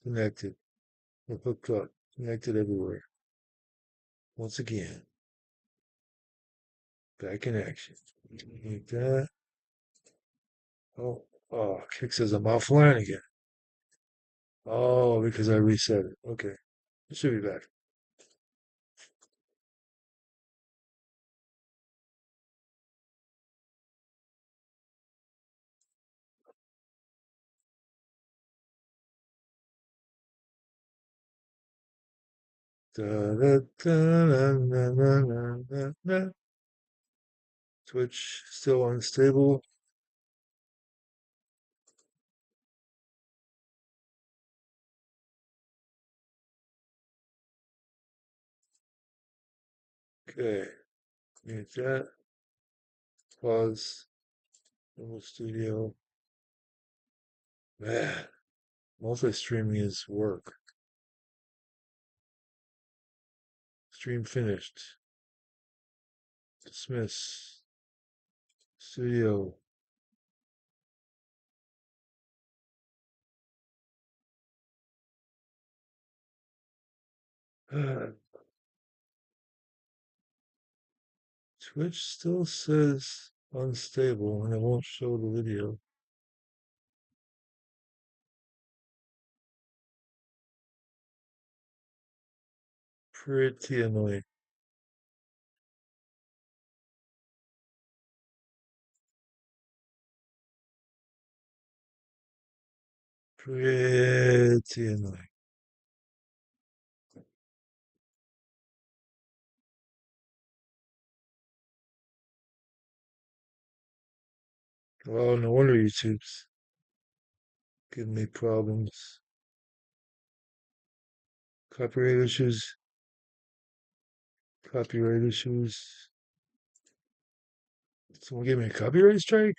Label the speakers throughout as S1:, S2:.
S1: Connected. We're hooked up. Connected everywhere. Once again, back in action. Like that. Oh, oh, Kick says I'm offline again. Oh, because I reset it. Okay. It should be back. Da, da, da, da, da, da, da, da. Twitch still unstable. Okay. Mute that. Pause. Normal studio. Man, multi-streaming is work. Stream finished. Dismiss. Studio. Twitch still says unstable and it won't show the video. Pretty annoying. Pretty annoying. Oh, no wonder YouTube's giving me problems. Copyright issues. Copyright issues. Someone gave me a copyright strike?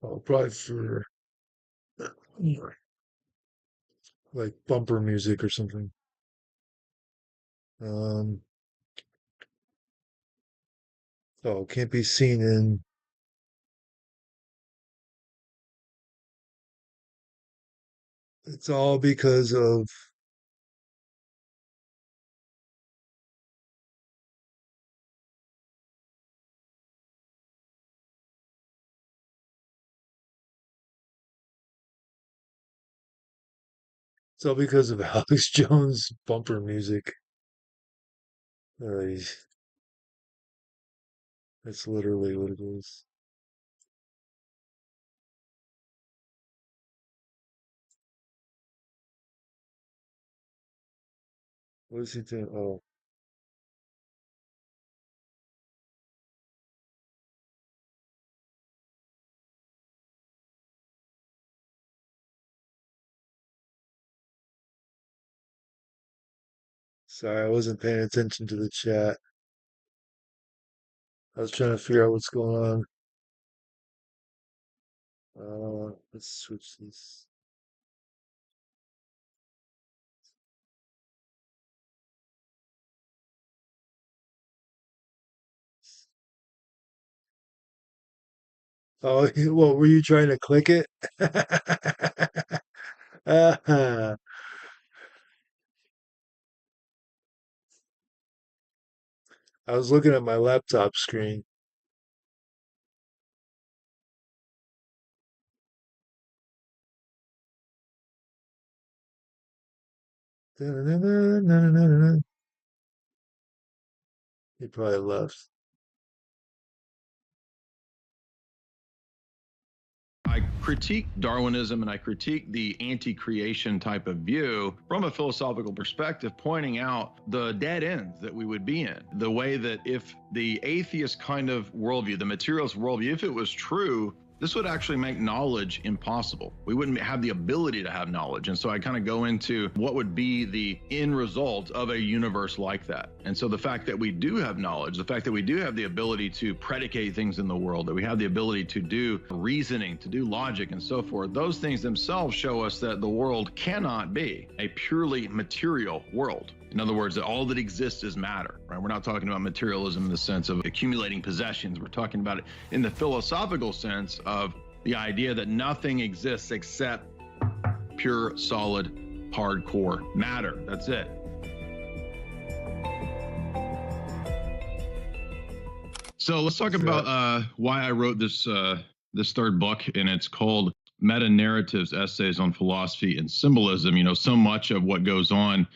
S1: Oh, probably for like bumper music or something. Um, oh, can't be seen in. It's all because of. It's all because of Alex Jones bumper music. Uh, that's literally what it is. What is he doing? Oh, sorry, I wasn't paying attention to the chat. I was trying to figure out what's going on. Let's switch this. Oh, what were you trying to click it? Ah, I was looking at my laptop screen. He probably left.
S2: I critique Darwinism and I critique the anti-creation type of view from a philosophical perspective, pointing out the dead ends that we would be in. The way that if the atheist kind of worldview, the materialist worldview, if it was true, this would actually make knowledge impossible. We wouldn't have the ability to have knowledge. And so I kind of go into what would be the end result of a universe like that. And so the fact that we do have knowledge, the fact that we do have the ability to predicate things in the world, that we have the ability to do reasoning, to do logic and so forth, those things themselves show us that the world cannot be a purely material world. In other words, that all that exists is matter, right? We're not talking about materialism in the sense of accumulating possessions. We're talking about it in the philosophical sense of the idea that nothing exists except pure, solid hardcore matter. That's it. So let's talk about why I wrote this third book, and it's called Meta Narratives: Essays on Philosophy and Symbolism. You know, so much of what goes on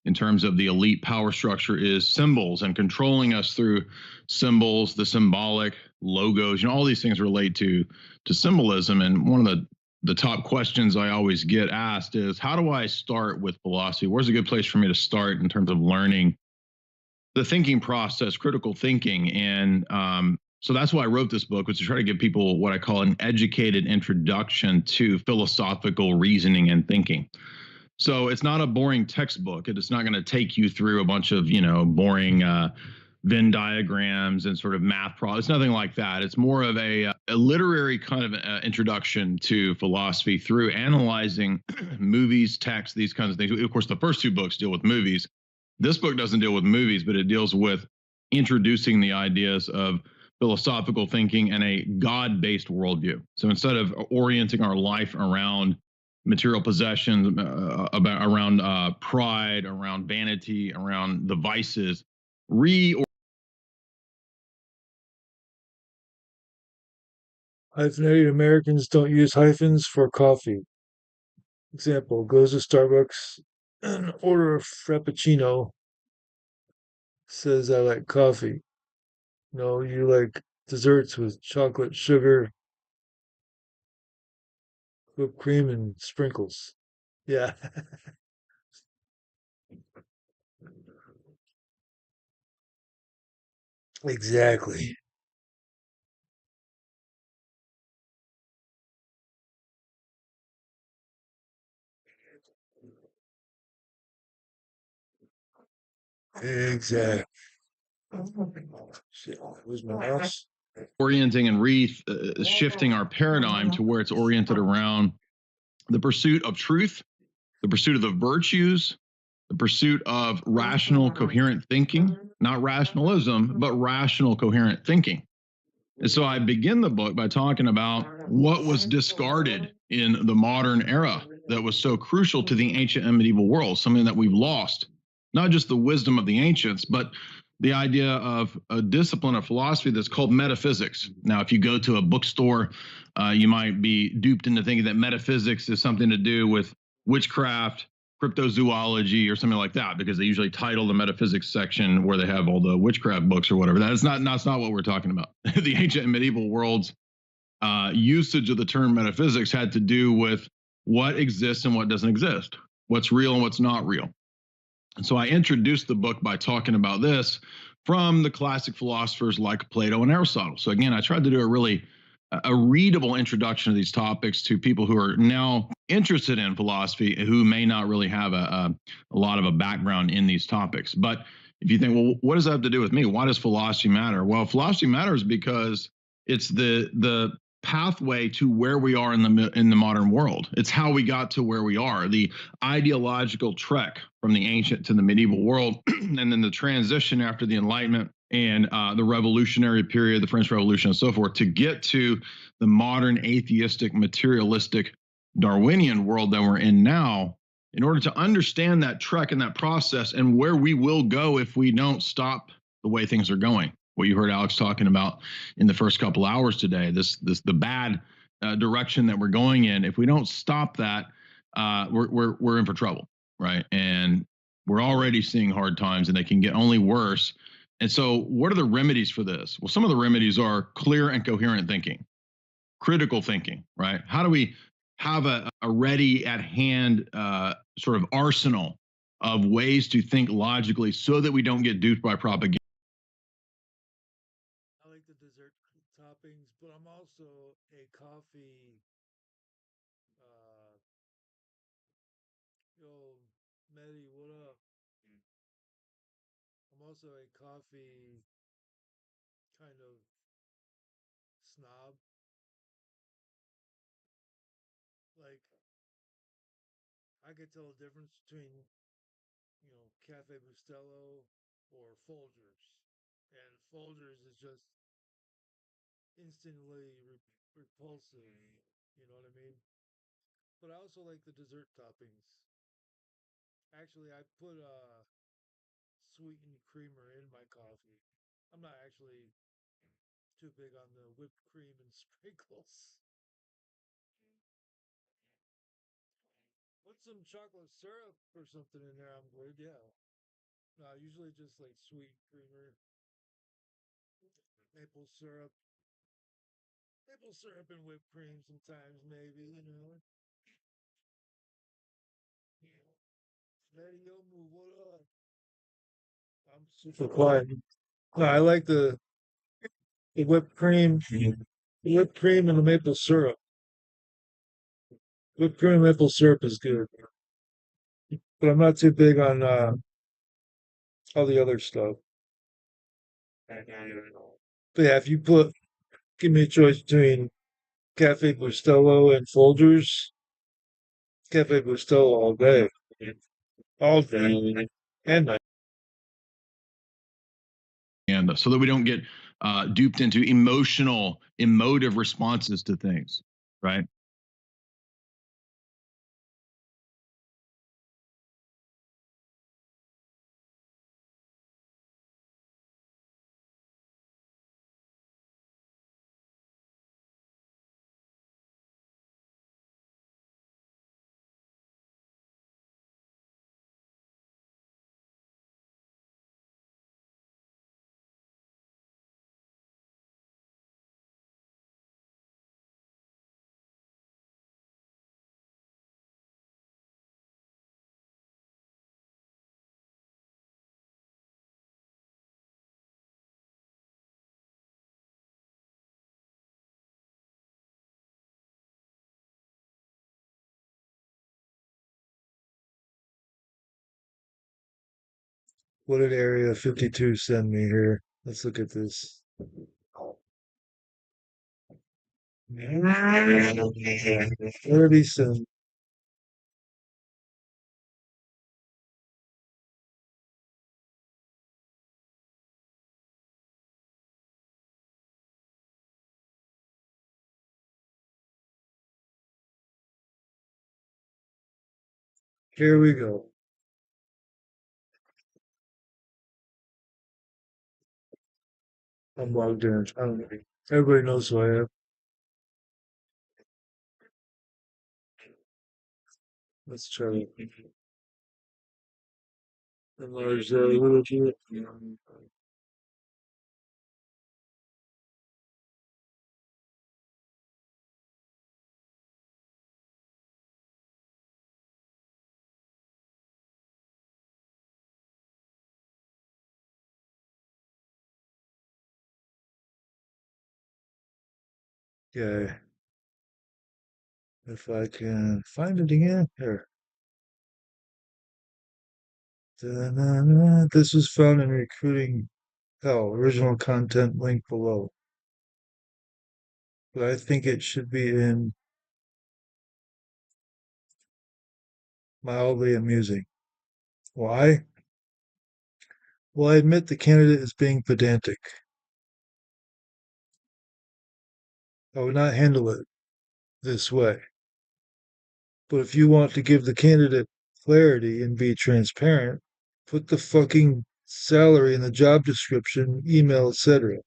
S2: in terms of the elite power structure is symbols and controlling us through symbols, the symbolic logos. You know, all these things relate to symbolism. And one of the top questions I always get asked is, how do I start with philosophy? Where's a good place for me to start in terms of learning the thinking process, critical thinking? And so that's why I wrote this book, was to try to give people what I call an educated introduction to philosophical reasoning and thinking. So it's not a boring textbook. It's not going to take you through a bunch of, boring Venn diagrams and sort of math problems. It's nothing like that. It's more of a literary kind of introduction to philosophy through analyzing movies, text, these kinds of things. Of course, the first two books deal with movies. This book doesn't deal with movies, but it deals with introducing the ideas of philosophical thinking and a God-based worldview. So instead of orienting our life around material possessions, around pride, around vanity, around the vices,
S1: Hyphenated Americans don't use hyphens for coffee. Example, goes to Starbucks and order a frappuccino. Says I like coffee. No, you like desserts with chocolate, sugar, whipped cream, and sprinkles. Yeah, exactly. Exactly. Shit, where's my mouse?
S2: orienting and shifting our paradigm to where it's oriented around the pursuit of truth, the pursuit of the virtues, the pursuit of rational, coherent thinking, not rationalism, but rational, coherent thinking. And so I begin the book by talking about what was discarded in the modern era that was so crucial to the ancient and medieval world, something that we've lost. Not just the wisdom of the ancients, but the idea of a discipline of philosophy that's called metaphysics. Now, if you go to a bookstore, you might be duped into thinking that metaphysics is something to do with witchcraft, cryptozoology, or something like that, because they usually title the metaphysics section where they have all the witchcraft books or whatever. That's not what we're talking about. The ancient and medieval world's usage of the term metaphysics had to do with what exists and what doesn't exist, what's real and what's not real. And so I introduced the book by talking about this from the classic philosophers like Plato and Aristotle. So again, I tried to do a readable introduction to these topics to people who are now interested in philosophy, who may not really have a lot of a background in these topics. But if you think, well, what does that have to do with me? Why does philosophy matter? Well, philosophy matters because it's the pathway to where we are in the modern world. It's how we got to where we are. The ideological trek from the ancient to the medieval world, and then the transition after the Enlightenment and the revolutionary period, the French Revolution, and so forth, to get to the modern atheistic, materialistic, Darwinian world that we're in now. In order to understand that trek and that process and where we will go if we don't stop the way things are going, what you heard Alex talking about in the first couple hours today, the bad direction that we're going in. If we don't stop that, we're in for trouble, right? And we're already seeing hard times, and they can get only worse. And so, what are the remedies for this? Well, some of the remedies are clear and coherent thinking, critical thinking, right? How do we have a ready at hand sort of arsenal of ways to think logically so that we don't get duped by propaganda?
S1: I like the dessert toppings, but I'm also a coffee. Uh, yo, Medi, what up? I'm also a coffee kind of snob. Like, I could tell the difference between, Cafe Bustelo or Folgers. And Folgers is just instantly repulsive. You know what I mean? But I also like the dessert toppings. Actually, I put sweetened creamer in my coffee. I'm not actually too big on the whipped cream and sprinkles. Put some chocolate syrup or something in there. I'm good. Yeah. No, usually just like sweet creamer, maple syrup, maple syrup and whipped cream. Sometimes maybe Letting yo move. What up? I'm super quiet. No, I like the whipped cream and the maple syrup. Whipped cream and maple syrup is good, but I'm not too big on all the other stuff. But yeah, if you give me a choice between Cafe Bustelo and Folgers, Cafe Bustelo all day, and night.
S2: And so that we don't get duped into emotive responses to things, right?
S1: What did Area 52 send me here? Let's look at this. What did he send? Here we go. I'm logged in. I don't know. Everybody knows who I am. Let's try to enlarge that a little bit. Okay, if I can find it again. Here. Da-na-na. This was found in Recruiting Hell. Original content link below. But I think it should be in mildly amusing. Why? Well, I admit the candidate is being pedantic. I would not handle it this way. But if you want to give the candidate clarity and be transparent, put the fucking salary in the job description, email, etc.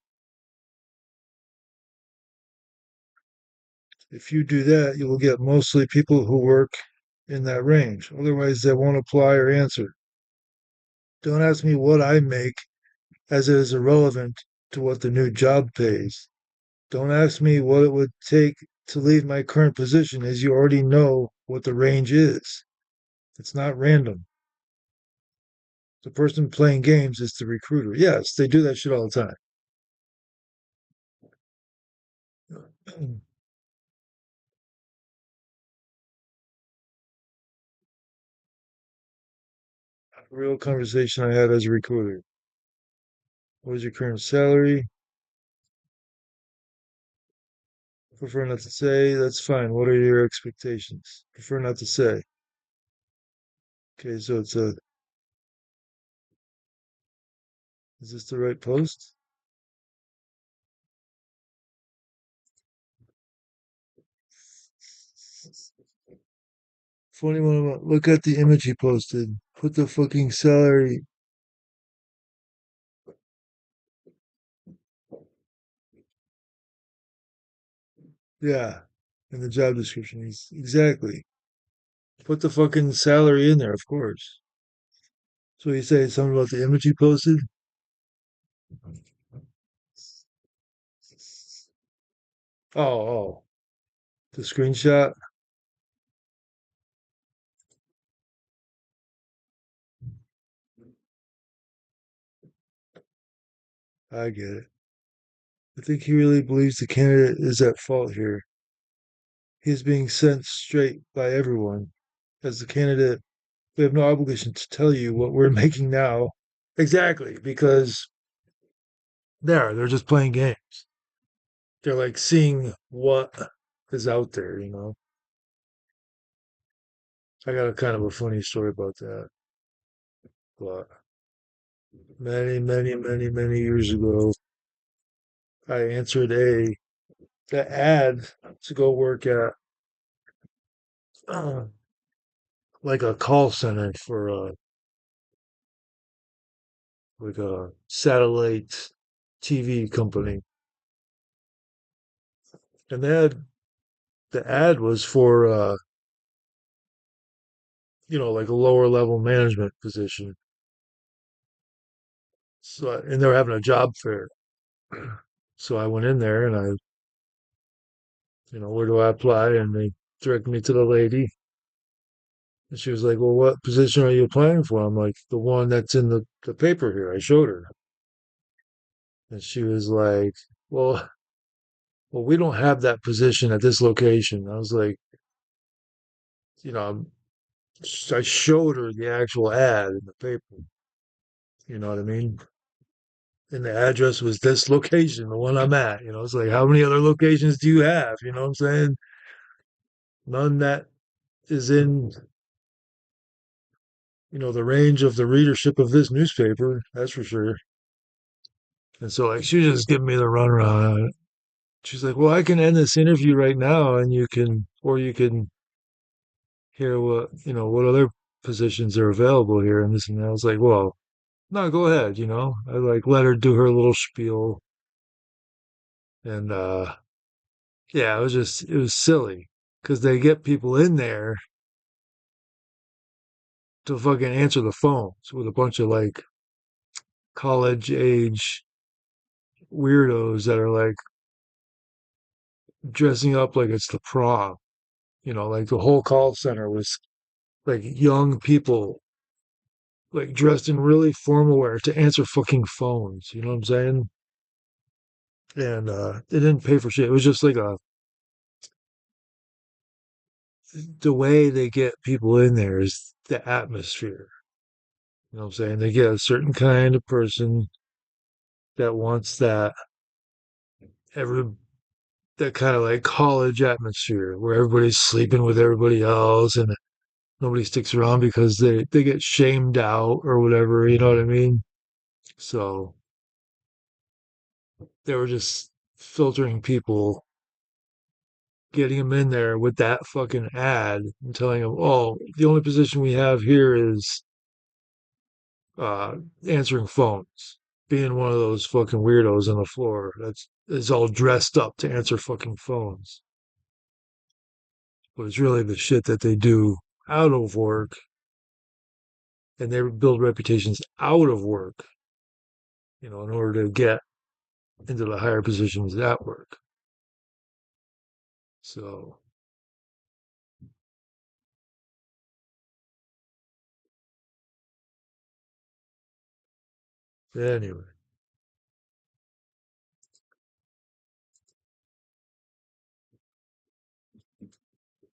S1: If you do that, you will get mostly people who work in that range. Otherwise, they won't apply or answer. Don't ask me what I make, as it is irrelevant to what the new job pays. Don't ask me what it would take to leave my current position, as you already know what the range is. It's not random. The person playing games is the recruiter. Yes, they do that shit all the time. Real conversation I had as a recruiter. What is your current salary? Prefer not to say. That's fine. What are your expectations? Prefer not to say. Okay, so it's a. Is this the right post? 21. Look at the image he posted. Put the fucking salary. Yeah, in the job description. Exactly. Put the fucking salary in there, of course. So you say something about the image you posted? Oh, the screenshot. I get it. I think he really believes the candidate is at fault here. He is being sent straight by everyone. As the candidate, we have no obligation to tell you what we're making now. Exactly, because they're just playing games. They're like seeing what is out there, you know. I got a kind of a funny story about that. But many years ago, I answered the ad to go work at uh, like a call center for like a satellite TV company, and the ad was for like a lower level management position. So and they were having a job fair, so I went in there and where do I apply? And they directed me to the lady, and she was like, "Well, what position are you applying for?" I'm like, "The one that's in the paper here." I showed her, and she was like, "Well, we don't have that position at this location." I was like, you know, I showed her the actual ad in the paper. You know what I mean? And the address was this location, the one I'm at. It's like, how many other locations do you have? You know what I'm saying? None that is in, the range of the readership of this newspaper. That's for sure. And so, like, she was just giving me the runaround on it. She's like, well, I can end this interview right now and or you can hear what other positions are available here and this and that. I was like, well, no, go ahead. I like let her do her little spiel. And yeah, it was silly because they get people in there to fucking answer the phones with a bunch of like college age weirdos that are like dressing up like it's the prom. Like the whole call center was like young people like dressed in really formal wear to answer fucking phones. You know what I'm saying? And they didn't pay for shit. It was just like the way they get people in there is the atmosphere. You know what I'm saying? They get a certain kind of person that wants every that kind of like college atmosphere where everybody's sleeping with everybody else and nobody sticks around because they get shamed out or whatever, you know what I mean? So they were just filtering people, getting them in there with that fucking ad and telling them, oh, the only position we have here is uh, answering phones, being one of those fucking weirdos on the floor that's is all dressed up to answer fucking phones. But it's really the shit that they do out of work, and they build reputations out of work, in order to get into the higher positions at work. So anyway,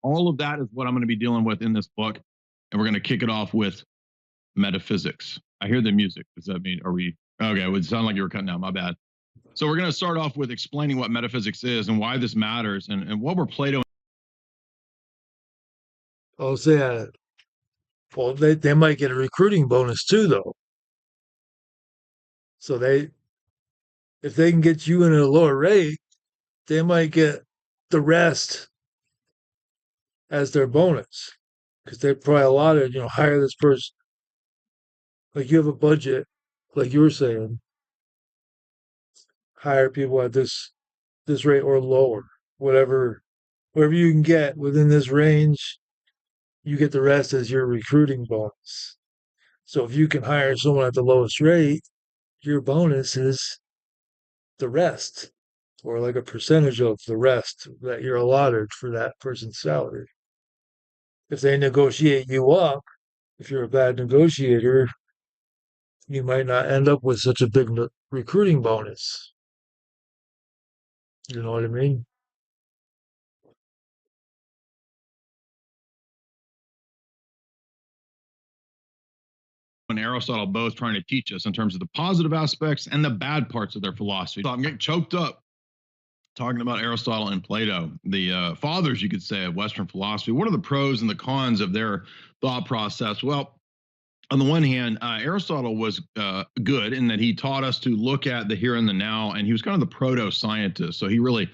S2: All of that is what I'm going to be dealing with in this book. And we're going to kick it off with metaphysics. I hear the music. Does that mean, are we? Okay, it would sound like you were cutting out. My bad. So we're going to start off with explaining what metaphysics is and why this matters and what were Plato.
S1: I'll say, well, they might get a recruiting bonus too, though. So if they can get you in at a lower rate, they might get the rest as their bonus because they probably allotted, hire this person. Like you have a budget, like you were saying, hire people at this rate or lower, whatever whatever you can get within this range, you get the rest as your recruiting bonus. So if you can hire someone at the lowest rate, your bonus is the rest, or like a percentage of the rest that you're allotted for that person's salary. If they negotiate you up, if you're a bad negotiator, you might not end up with such a big recruiting bonus. You know what I mean?
S2: And Aristotle both trying to teach us in terms of the positive aspects and the bad parts of their philosophy. So I'm getting choked up talking about Aristotle and Plato, the fathers, you could say, of Western philosophy. What are the pros and the cons of their thought process? Well, on the one hand, Aristotle was good in that he taught us to look at the here and the now, and he was kind of the proto scientist. So he really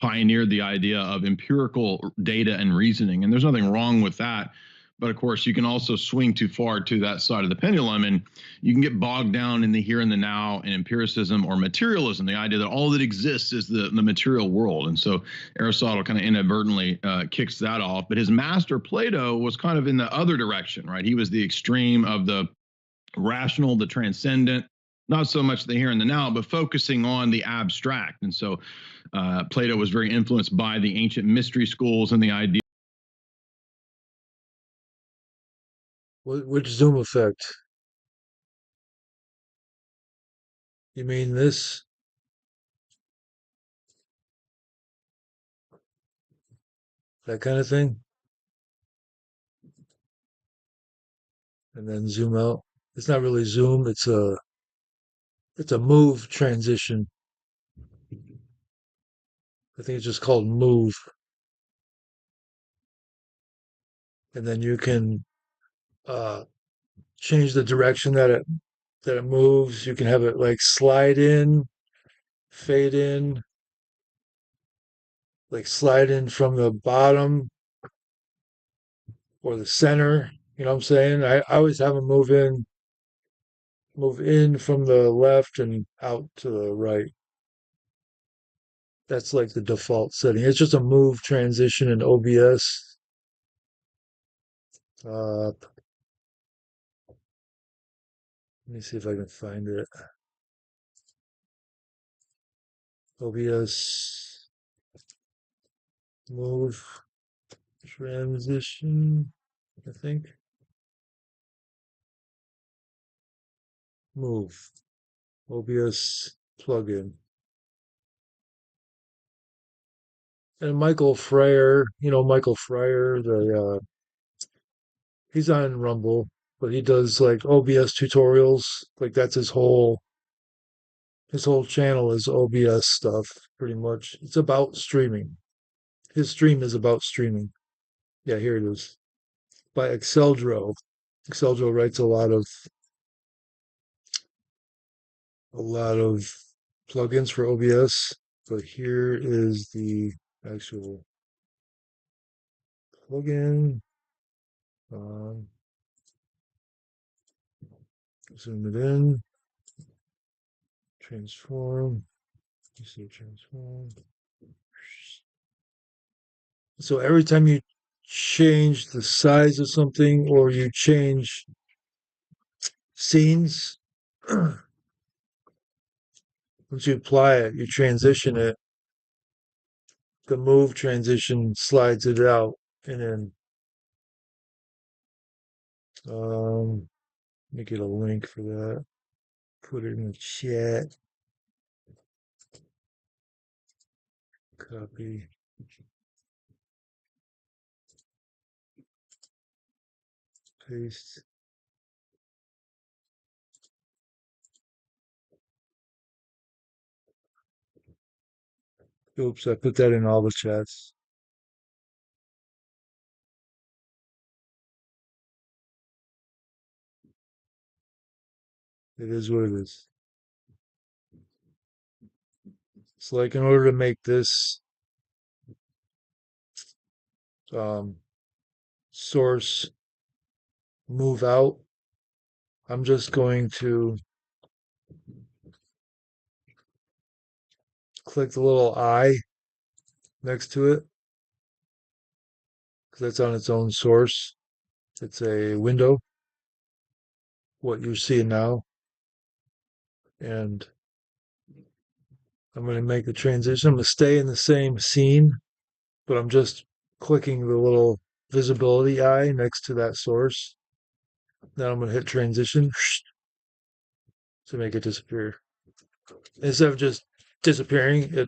S2: pioneered the idea of empirical data and reasoning. And there's nothing wrong with that. But of course, you can also swing too far to that side of the pendulum, and you can get bogged down in the here and the now and empiricism or materialism, the idea that all that exists is the material world. And so Aristotle kind of inadvertently kicks that off. But his master, Plato, was kind of in the other direction, right? He was the extreme of the rational, the transcendent, not so much the here and the now, but focusing on the abstract. And so Plato was very influenced by the ancient mystery schools and the idea.
S1: Which Zoom effect? You mean this? That kind of thing? And then zoom out. It's not really zoom, it's a move transition. I think it's just called move. And then you can uh change the direction that it moves. You can have it like slide in, fade in, like slide in from the bottom or the center. You know what I'm saying? I always have them move in from the left and out to the right. That's like the default setting. It's just a move transition in OBS. Let me see if I can find it. OBS move transition, I think. Move. OBS plugin. And Michael Fryer, Michael Fryer, he's on Rumble, but he does like OBS tutorials. Like that's his whole channel is OBS stuff, pretty much. It's about streaming. His stream is about streaming. Yeah, here it is. By Exceldro. Exceldro writes a lot of plugins for OBS, but here is the actual plugin. Um, Zoom it in, transform. You see transform. So every time you change the size of something or you change scenes, once you apply it, you transition it, the move transition slides it out and then make it a link for that. Put it in the chat. Copy, paste. Oops, I put that in all the chats. It is what it is. It's like in order to make this um, source move out, I'm just going to click the little eye next to it because that's on its own source. It's a window, what you're seeing now. And I'm going to make the transition. I'm going to stay in the same scene, but I'm just clicking the little visibility eye next to that source. Now I'm going to hit transition to make it disappear. Instead of just disappearing,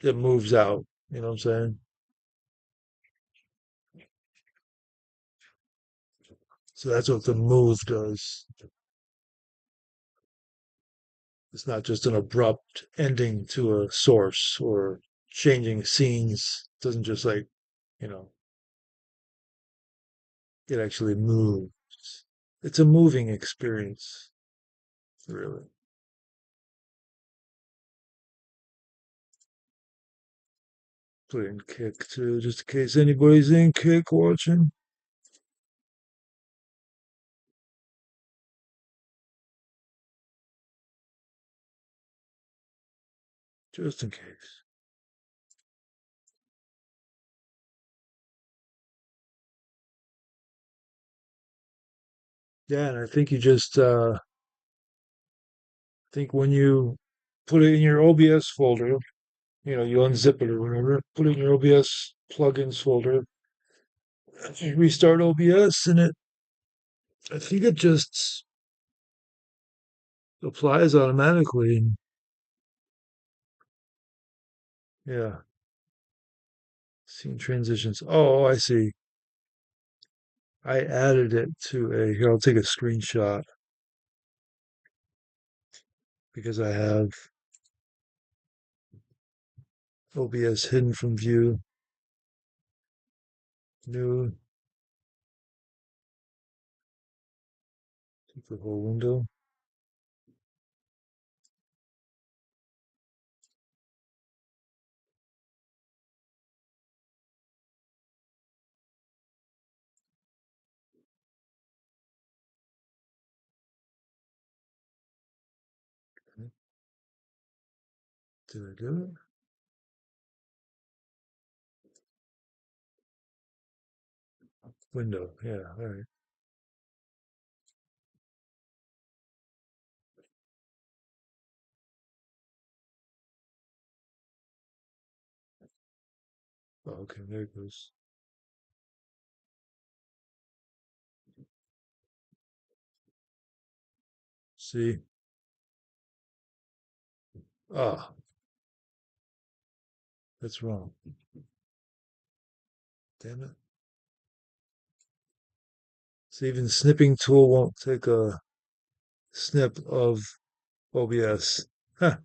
S1: it moves out. You know what I'm saying? So that's what the move does. It's not just an abrupt ending to a source or changing scenes. It doesn't just like, you know, it actually moves. It's a moving experience, really. Put in Kick too, just in case anybody's in Kick watching. Just in case. Yeah, and I think you just think when you put it in your OBS folder, you know, you unzip it or whatever, put it in your OBS plugins folder, restart OBS, and I think it just applies automatically. Yeah, scene transitions. Oh, I see. I added it to a, here, I'll take a screenshot because I have OBS hidden from view, new, take the whole window. Did I do it? Window, yeah, all right. Oh, okay, there it goes. See? Ah, that's wrong. Damn it. So even the snipping tool won't take a snip of OBS. Huh.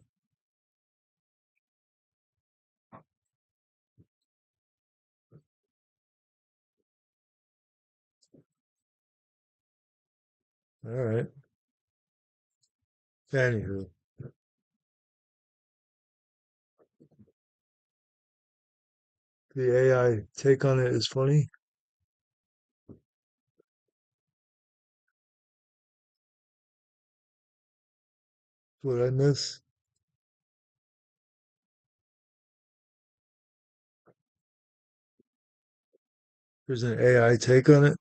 S1: All right. Anywho, the AI take on it is funny. What I miss? There's an AI take on it.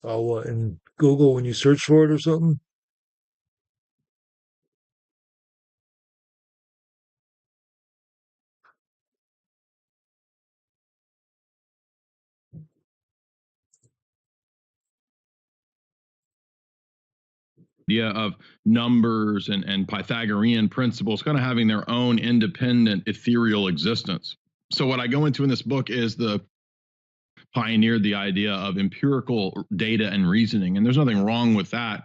S1: Oh, what in Google when you search for it or something?
S2: Idea of numbers and Pythagorean principles kind of having their own independent ethereal existence. So what I go into in this book is the pioneered the idea of empirical data and reasoning, and there's nothing wrong with that.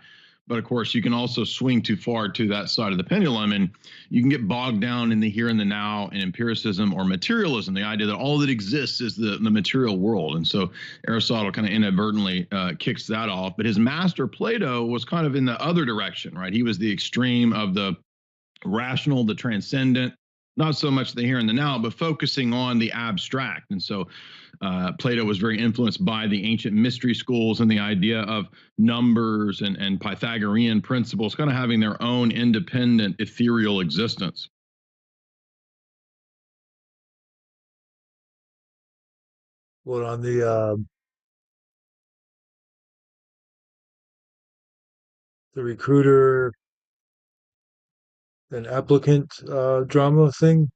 S2: But of course, you can also swing too far to that side of the pendulum, and you can get bogged down in the here and the now and empiricism or materialism, the idea that all that exists is the material world. And so Aristotle kind of inadvertently kicks that off. But his master, Plato, was kind of in the other direction, right? He was the extreme of the rational, the transcendent, not so much the here and the now, but focusing on the abstract. And so Plato was very influenced by the ancient mystery schools and the idea of numbers and Pythagorean principles kind of having their own independent ethereal existence.
S1: What on the recruiter and applicant drama thing?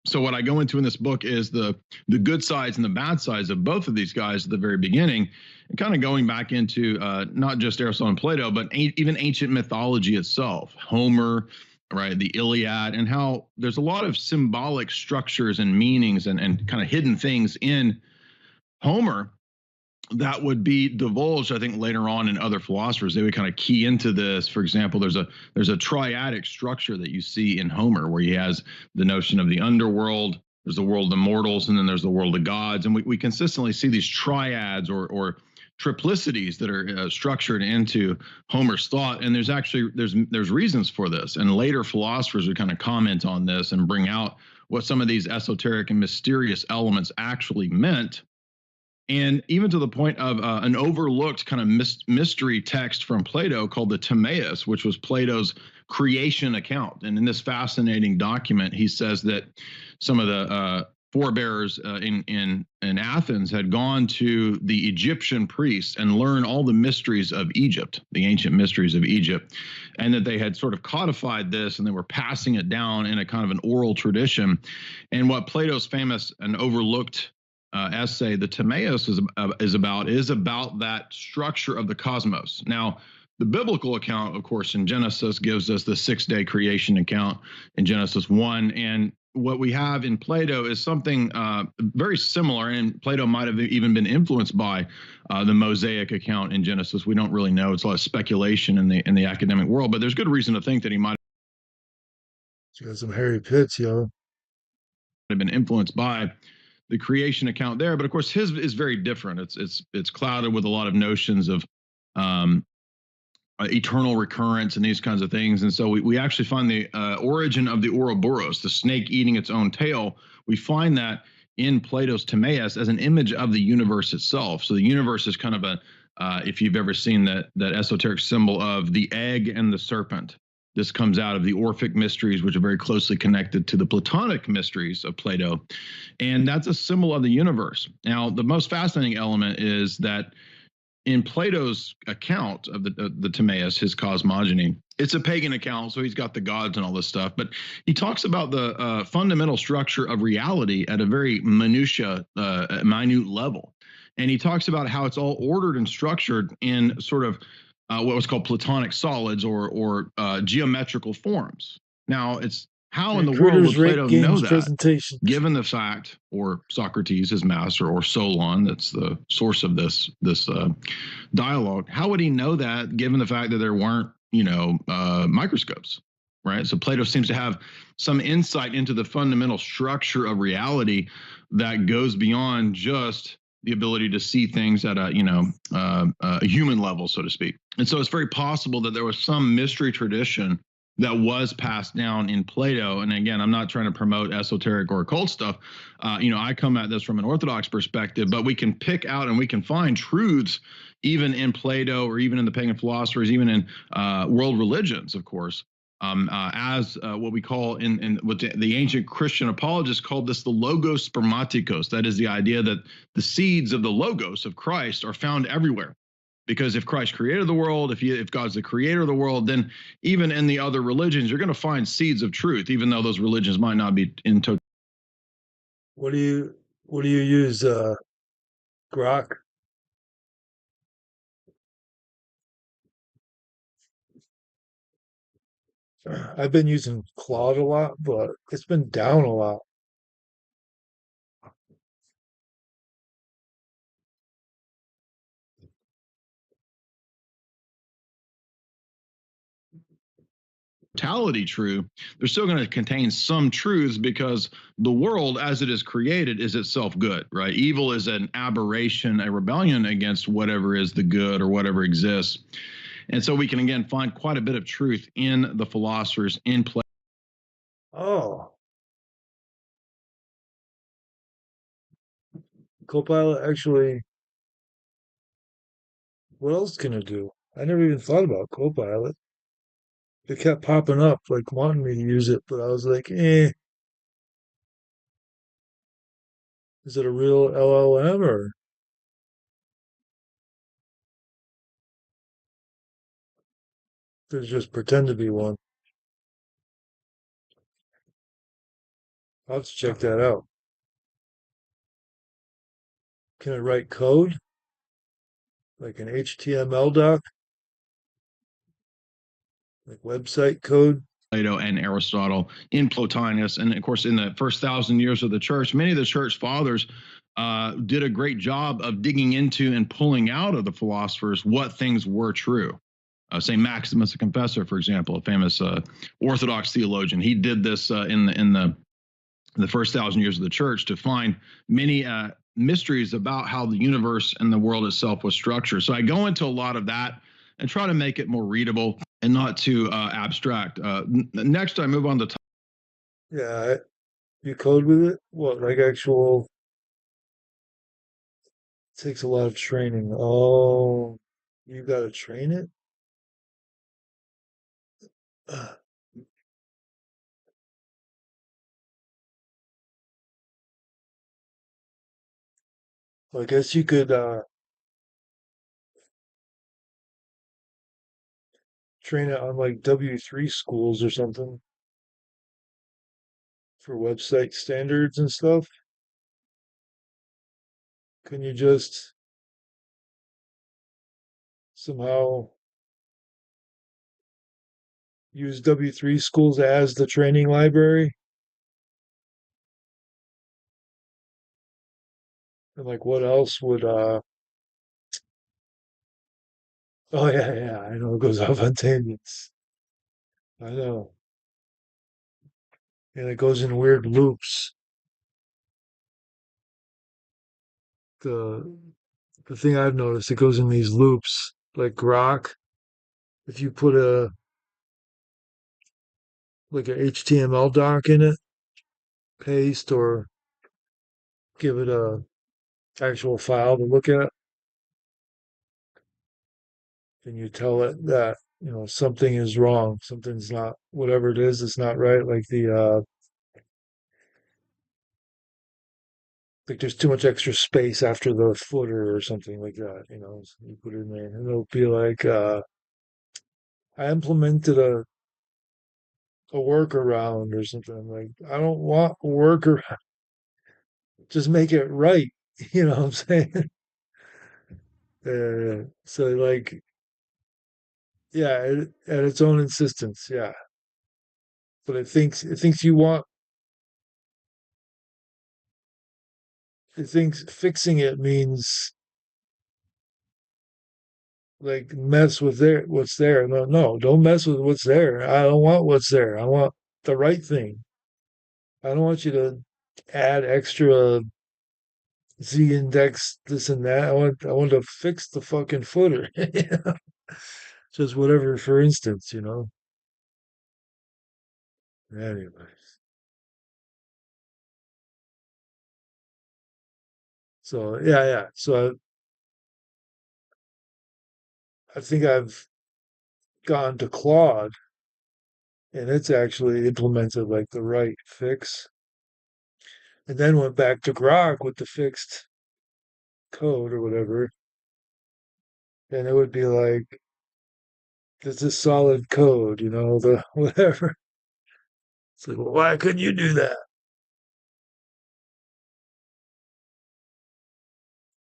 S2: So what I go into in this book is the good sides and the bad sides of both of these guys at the very beginning, and kind of going back into not just Aristotle and Plato, but even ancient mythology itself, Homer, right, the Iliad, and how there's a lot of symbolic structures and meanings and kind of hidden things in Homer that would be divulged, I think, later on in other philosophers. They would kind of key into this. For example, there's a triadic structure that you see in Homer, where he has the notion of the underworld, there's the world of mortals, and then there's the world of gods. And we consistently see these triads or triplicities that are structured into Homer's thought. And there's reasons for this. And later philosophers would kind of comment on this and bring out what some of these esoteric and mysterious elements actually meant, and even to the point of an overlooked kind of mystery text from Plato called the Timaeus, which was Plato's creation account. And in this fascinating document, he says that some of the forebears in Athens had gone to the Egyptian priests and learned all the mysteries of Egypt, the ancient mysteries of Egypt, and that they had sort of codified this and they were passing it down in a kind of an oral tradition. And what Plato's famous and overlooked essay, the Timaeus, is about that structure of the cosmos. Now, the biblical account, of course, in Genesis gives us the 6-day creation account in Genesis 1. And what we have in Plato is something very similar. And Plato might have even been influenced by the Mosaic account in Genesis. We don't really know. It's a lot of speculation in the academic world, but there's good reason to think that he might
S1: You got some hairy pits, yo.
S2: have been influenced by the creation account there. But of course, his is very different. It's clouded with a lot of notions of eternal recurrence and these kinds of things. And so we actually find the origin of the Ouroboros, the snake eating its own tail. We find that in Plato's Timaeus as an image of the universe itself. So the universe is kind of if you've ever seen that esoteric symbol of the egg and the serpent. This comes out of the Orphic mysteries, which are very closely connected to the Platonic mysteries of Plato. And that's a symbol of the universe. Now, the most fascinating element is that in Plato's account of the Timaeus, his cosmogony, it's a pagan account, so he's got the gods and all this stuff. But he talks about the fundamental structure of reality at a very minute level. And he talks about how it's all ordered and structured in sort of what was called Platonic solids or geometrical forms. Now, it's how in the world would Plato know that, given the fact, or Socrates, his master, or Solon, that's the source of this dialogue? How would he know that, given the fact that there weren't, microscopes, right? So Plato seems to have some insight into the fundamental structure of reality that goes beyond just the ability to see things at a human level, so to speak. And so it's very possible that there was some mystery tradition that was passed down in Plato. And again, I'm not trying to promote esoteric or occult stuff. I come at this from an Orthodox perspective, but we can pick out and we can find truths even in Plato or even in the pagan philosophers, even in world religions, of course, as what we call in what the ancient Christian apologists called this the logos spermatikos. That is the idea that the seeds of the logos of Christ are found everywhere. Because if Christ created the world, if God's the creator of the world, then even in the other religions, you're going to find seeds of truth, even though those religions might not be in total.
S1: What do you use, Grok? I've been using Claude a lot, but it's been down a lot.
S2: totality true, they're still going to contain some truths because the world as it is created is itself good, right? Evil is an aberration, a rebellion against whatever is the good or whatever exists. And so we can, again, find quite a bit of truth in the philosophers in play.
S1: Oh, Copilot actually, what else can it do? I never even thought about Copilot. It kept popping up, like wanting me to use it, but I was like, eh, is it a real LLM or does it just pretend to be one? I'll have to check that out. Can it write code? Like an HTML doc? Like website code?
S2: Plato and Aristotle, in Plotinus, and of course in the first 1,000 years of the church, many of the church fathers did a great job of digging into and pulling out of the philosophers what things were true. St. Maximus the Confessor, for example, a famous Orthodox theologian, he did this in the first 1,000 years of the church to find many mysteries about how the universe and the world itself was structured. So I go into a lot of that and try to make it more readable and not too abstract. Next, I move on to.
S1: Yeah, you code with it? What, like actual? It takes a lot of training. Oh, you gotta train it? Well, I guess you could train it on like W3 schools or something for website standards and stuff. Can you just somehow use W3 schools as the training library? And like what else would oh yeah, yeah, I know it goes off on tangents. I know. And it goes in weird loops. The the thing I've noticed, it goes in these loops like Grok. If you put a like a HTML doc in it, paste or give it a actual file to look at, and you tell it that something is wrong, something's not, whatever it is, it's not right. Like there's too much extra space after the footer or something like that. So you put it in there, and it'll be like, I implemented a workaround or something. I'm like, I don't want a workaround. Just make it right. You know what I'm saying? So like, yeah, at its own insistence, yeah. But it thinks you want it thinks fixing it means like mess with what's there. No, no, don't mess with what's there. I don't want what's there. I want the right thing. I don't want you to add extra Z index, this and that. I want to fix the fucking footer. Just whatever, for instance. Anyways. So yeah, yeah. So I think I've gone to Claude and it's actually implemented like the right fix. And then went back to Grok with the fixed code or whatever. And it would be like, this is solid code, the whatever. It's like, well, why couldn't you do that?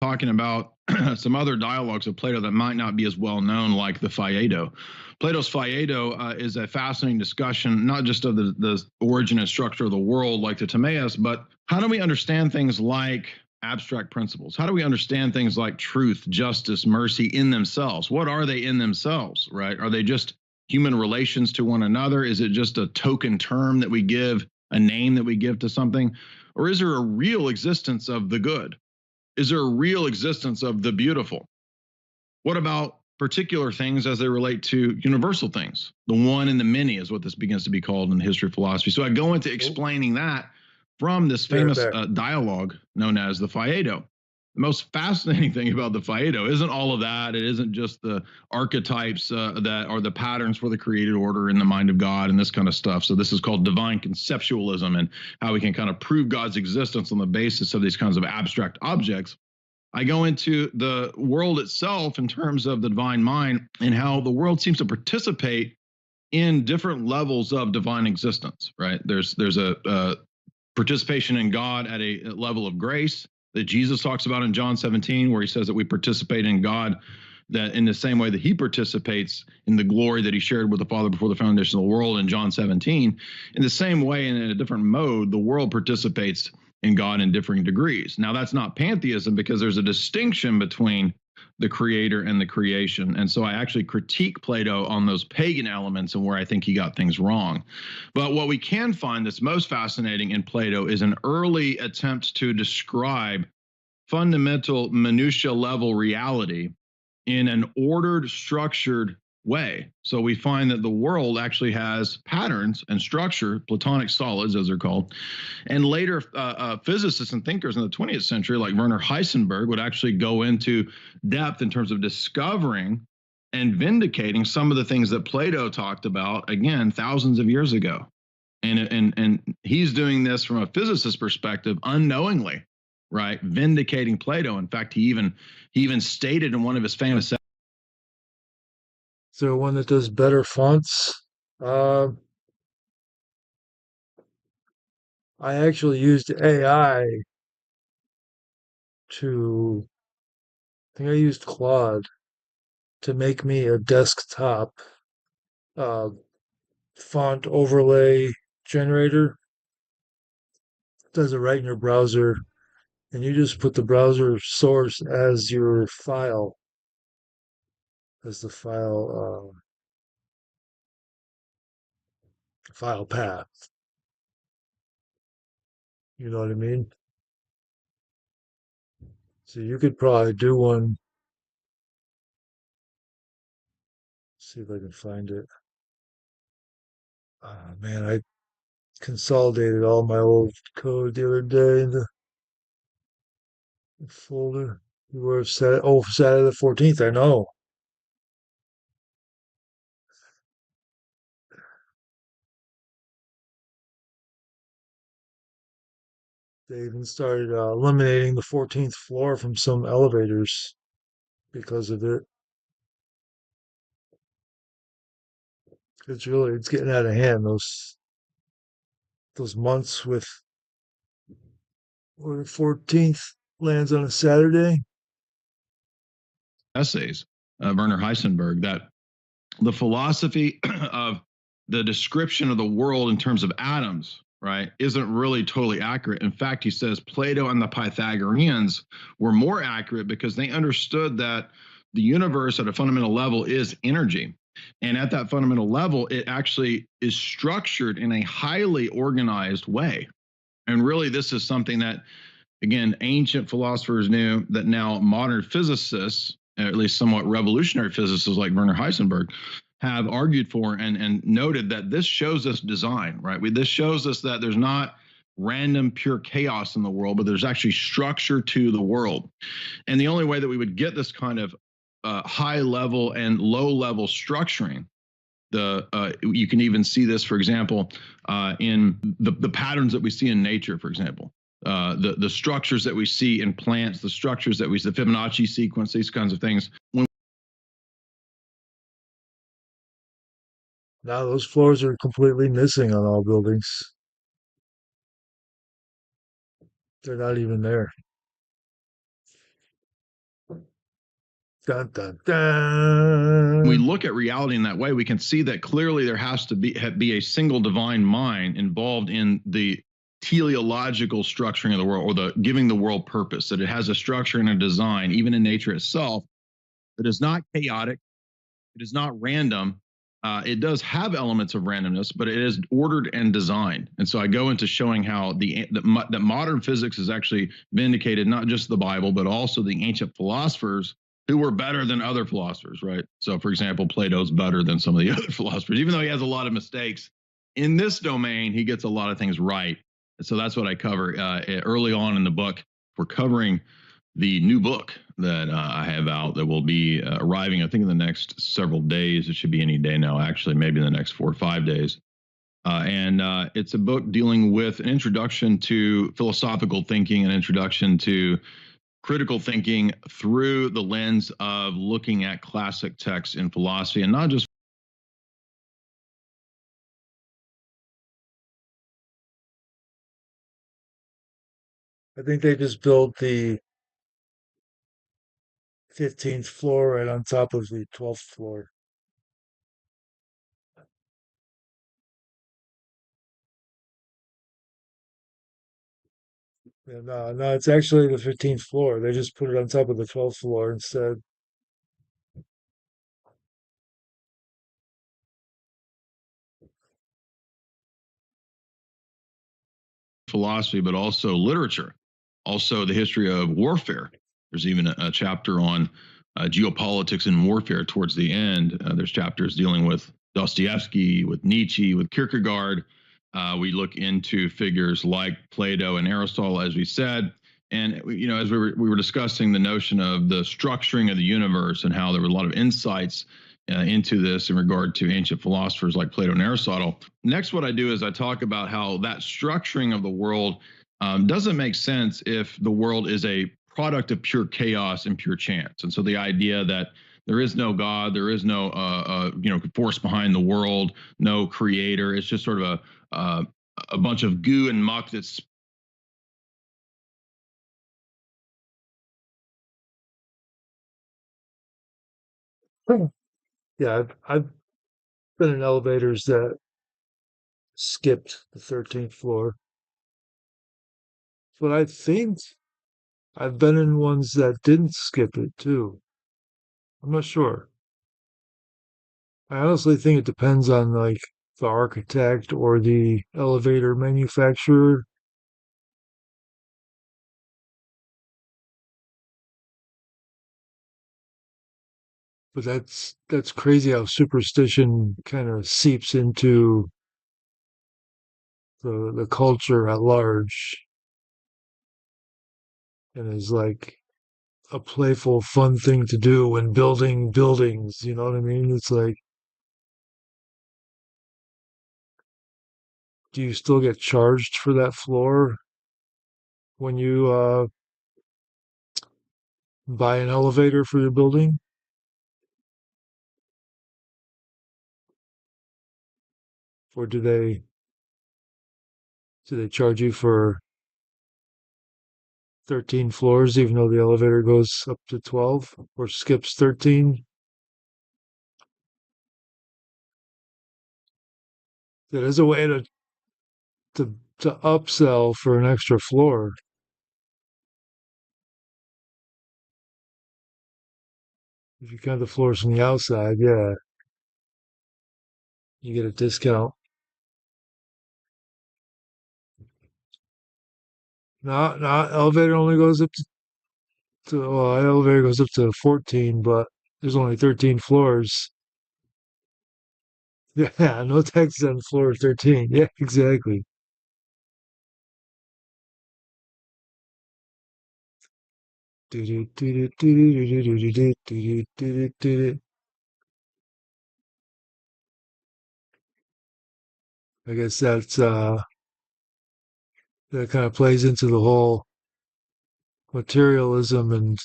S2: Talking about some other dialogues of Plato that might not be as well known, like the Phaedo. Plato's Phaedo is a fascinating discussion, not just of the origin and structure of the world, like the Timaeus, but how do we understand things like abstract principles? How do we understand things like truth, justice, mercy in themselves? What are they in themselves, right? Are they just human relations to one another? Is it just a token term that we give, a name that we give to something? Or is there a real existence of the good? Is there a real existence of the beautiful? What about particular things as they relate to universal things? The one and the many is what this begins to be called in the history of philosophy. So I go into explaining that from this famous dialogue known as the Phaedo. The most fascinating thing about the Phaedo isn't all of that. It isn't just the archetypes that are the patterns for the created order in the mind of God and this kind of stuff. So this is called divine conceptualism, and how we can kind of prove God's existence on the basis of these kinds of abstract objects. I go into the world itself in terms of the divine mind and how the world seems to participate in different levels of divine existence, right? There's a participation in God at a level of grace that Jesus talks about in John 17, where he says that we participate in God that in the same way that he participates in the glory that he shared with the Father before the foundation of the world in John 17. In the same way, and in a different mode, the world participates in God in differing degrees. Now, that's not pantheism, because there's a distinction between the creator and the creation. And so I actually critique Plato on those pagan elements and where I think he got things wrong. But what we can find that's most fascinating in Plato is an early attempt to describe fundamental minutia level reality in an ordered, structured way. So we find that the world actually has patterns and structure, Platonic solids as they're called. And later physicists and thinkers in the 20th century like Werner Heisenberg would actually go into depth in terms of discovering and vindicating some of the things that Plato talked about, again, thousands of years ago. And he's doing this from a physicist's perspective unknowingly, right? Vindicating Plato. In fact, he even stated in one of his famous.
S1: Is there one that does better fonts? I actually used AI to, I think I used Claude to make me a desktop uh, font overlay generator. It does it right in your browser, and you just put the browser source as your file, as the file path. You know what I mean? So you could probably do one. See if I can find it. Man, I consolidated all my old code the other day in the folder. You were set. Oh, Saturday the 14th. I know. They even started eliminating the 14th floor from some elevators because of it. It's getting out of hand. Those months with where the 14th lands on a Saturday.
S2: Essays, Werner Heisenberg, that the philosophy of the description of the world in terms of atoms, right, isn't really totally accurate. In fact, he says Plato and the Pythagoreans were more accurate because they understood that the universe at a fundamental level is energy. And at that fundamental level, it actually is structured in a highly organized way. And really, this is something that, again, ancient philosophers knew, that now modern physicists, at least somewhat revolutionary physicists like Werner Heisenberg, have argued for and noted that this shows us design, right? This shows us that there's not random pure chaos in the world, but there's actually structure to the world. And the only way that we would get this kind of high level and low level structuring, you can even see this, for example, in the patterns that we see in nature, for example. The structures that we see in plants, the structures that we see, the Fibonacci sequence, these kinds of things.
S1: Now those floors are completely missing on all buildings. They're not even there. Dun, dun, dun.
S2: We look at reality in that way, we can see that clearly there has to be a single divine mind involved in the teleological structuring of the world, or the giving the world purpose, that it has a structure and a design, even in nature itself, that is not chaotic, it is not random, It does have elements of randomness, but it is ordered and designed. And so I go into showing how that modern physics is actually vindicated, not just the Bible, but also the ancient philosophers who were better than other philosophers, right? So, for example, Plato's better than some of the other philosophers, even though he has a lot of mistakes. In this domain, he gets a lot of things right. And so that's what I cover early on in the book. We're covering the new book that I have out that will be arriving, I think, in the next several days. It should be any day now, actually, maybe in the next 4 or 5 days. And it's a book dealing with an introduction to philosophical thinking, an introduction to critical thinking through the lens of looking at classic texts in philosophy, and not just.
S1: I think they just built the 15th floor right on top of the 12th floor. Yeah, no, no, it's actually the 15th floor. They just put it on top of the 12th floor instead.
S2: Philosophy, but also literature, also the history of warfare. There's even a chapter on geopolitics and warfare towards the end. There's chapters dealing with Dostoevsky, with Nietzsche, with Kierkegaard. We look into figures like Plato and Aristotle, as we said. And as we were discussing the notion of the structuring of the universe and how there were a lot of insights into this in regard to ancient philosophers like Plato and Aristotle. Next, what I do is I talk about how that structuring of the world doesn't make sense if the world is a product of pure chaos and pure chance. And so the idea that there is no God, there is no force behind the world, no creator. It's just sort of a bunch of goo and muck that's.
S1: Yeah, I've been in elevators that skipped the 13th floor, but I think I've been in ones that didn't skip it too. I'm not sure. I honestly think it depends on like the architect or the elevator manufacturer. But that's crazy how superstition kind of seeps into the culture at large and is like a playful, fun thing to do when building buildings. You know what I mean? It's like, do you still get charged for that floor when you buy an elevator for your building? Or do they charge you for 13 floors even though the elevator goes up to 12 or skips 13? That is a way to upsell for an extra floor. If you count the floors from the outside, yeah, you get a discount. Not elevator only goes up well, elevator goes up to 14, but there's only 13 floors. Yeah, no taxes on floor 13. Yeah, exactly. I guess that kind of plays into the whole materialism and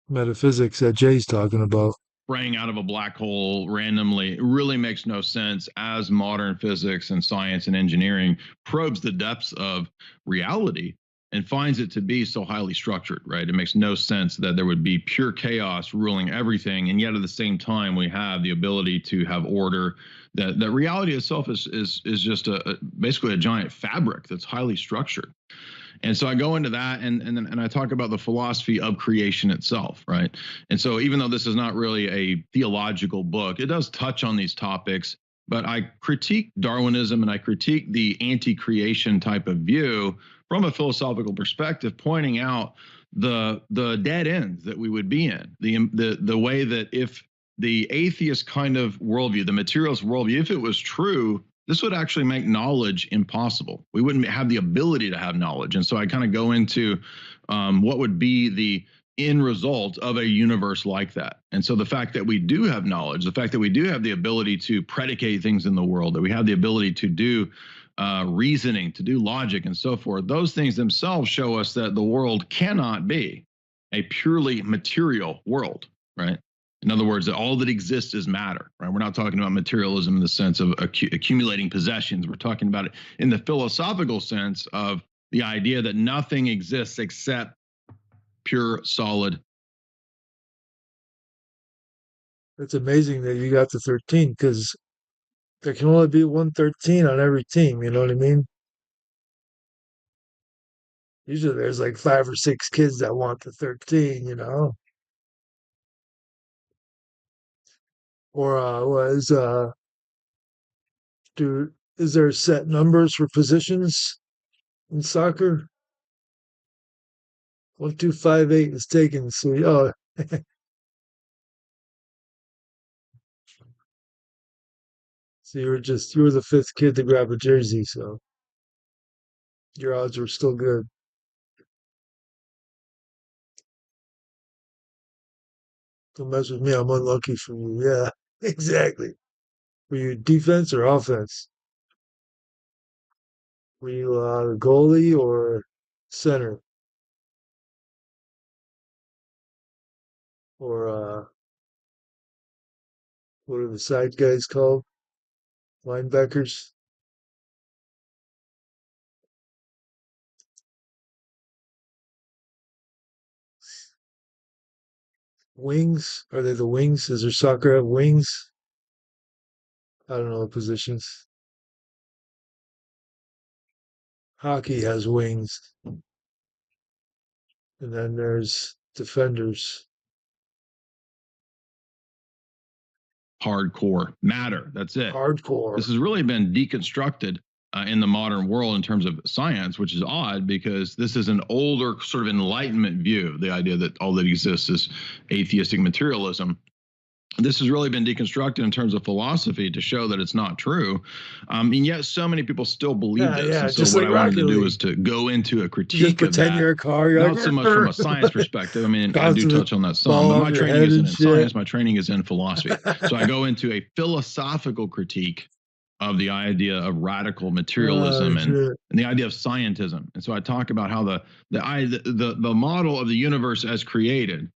S1: metaphysics that Jay's talking about.
S2: Spraying out of a black hole randomly. It really makes no sense as modern physics and science and engineering probes the depths of reality. and finds it to be so highly structured, right? It makes no sense that there would be pure chaos ruling everything, and yet at the same time we have the ability to have order. That reality itself is just basically a giant fabric that's highly structured. And so I go into that, and I talk about the philosophy of creation itself, right? And so even though this is not really a theological book, it does touch on these topics. But I critique Darwinism and I critique the anti-creation type of view from a philosophical perspective, pointing out the dead ends that we would be in, the way that if the atheist kind of worldview, the materialist worldview, if it was true, this would actually make knowledge impossible. We wouldn't have the ability to have knowledge. And so I kind of go into what would be the end result of a universe like that. And so the fact that we do have knowledge, the fact that we do have the ability to predicate things in the world, that we have the ability to do reasoning, to do logic and so forth, those things themselves show us that the world cannot be a purely material world, right? In other words, that all that exists is matter, right? We're not talking about materialism in the sense of accumulating possessions. We're talking about it in the philosophical sense of the idea that nothing exists except pure, solid.
S1: It's amazing that you got to 13 because there can only be one 13 on every team. You know what I mean? Usually there's like 5 or 6 kids that want the 13, you know? Or do is there set numbers for positions in soccer? 1258 is taken. So so you were the 5th kid to grab a jersey, so your odds were still good. Don't mess with me, I'm unlucky for you. Yeah, exactly. Were you defense or offense? Were you a goalie or center? Or what are the side guys called? Linebackers? Wings? Are they the wings? Does their soccer have wings? I don't know the positions. Hockey has wings. And then there's defenders.
S2: Hardcore matter. That's it.
S1: Hardcore.
S2: This has really been deconstructed in the modern world in terms of science, which is odd because this is an older sort of Enlightenment view, the idea that all that exists is atheistic materialism. This has really been deconstructed in terms of philosophy to show that it's not true. And yet so many people still believe this.
S1: Yeah,
S2: and so
S1: just
S2: what
S1: like
S2: I wanted
S1: Rocket
S2: to do
S1: League.
S2: is to go into a
S1: You just
S2: critique of
S1: pretend
S2: that.
S1: you're a car. You're
S2: Not
S1: like,
S2: so much from a science perspective. I mean, I do
S1: bouncing the
S2: touch on that some,
S1: ball
S2: but
S1: off
S2: my
S1: your
S2: training
S1: head
S2: isn't
S1: and
S2: in
S1: shit.
S2: science. My training is in philosophy. So I go into a philosophical critique of the idea of radical materialism
S1: Oh, shit.
S2: and the idea of scientism. And so I talk about how the model of the universe as created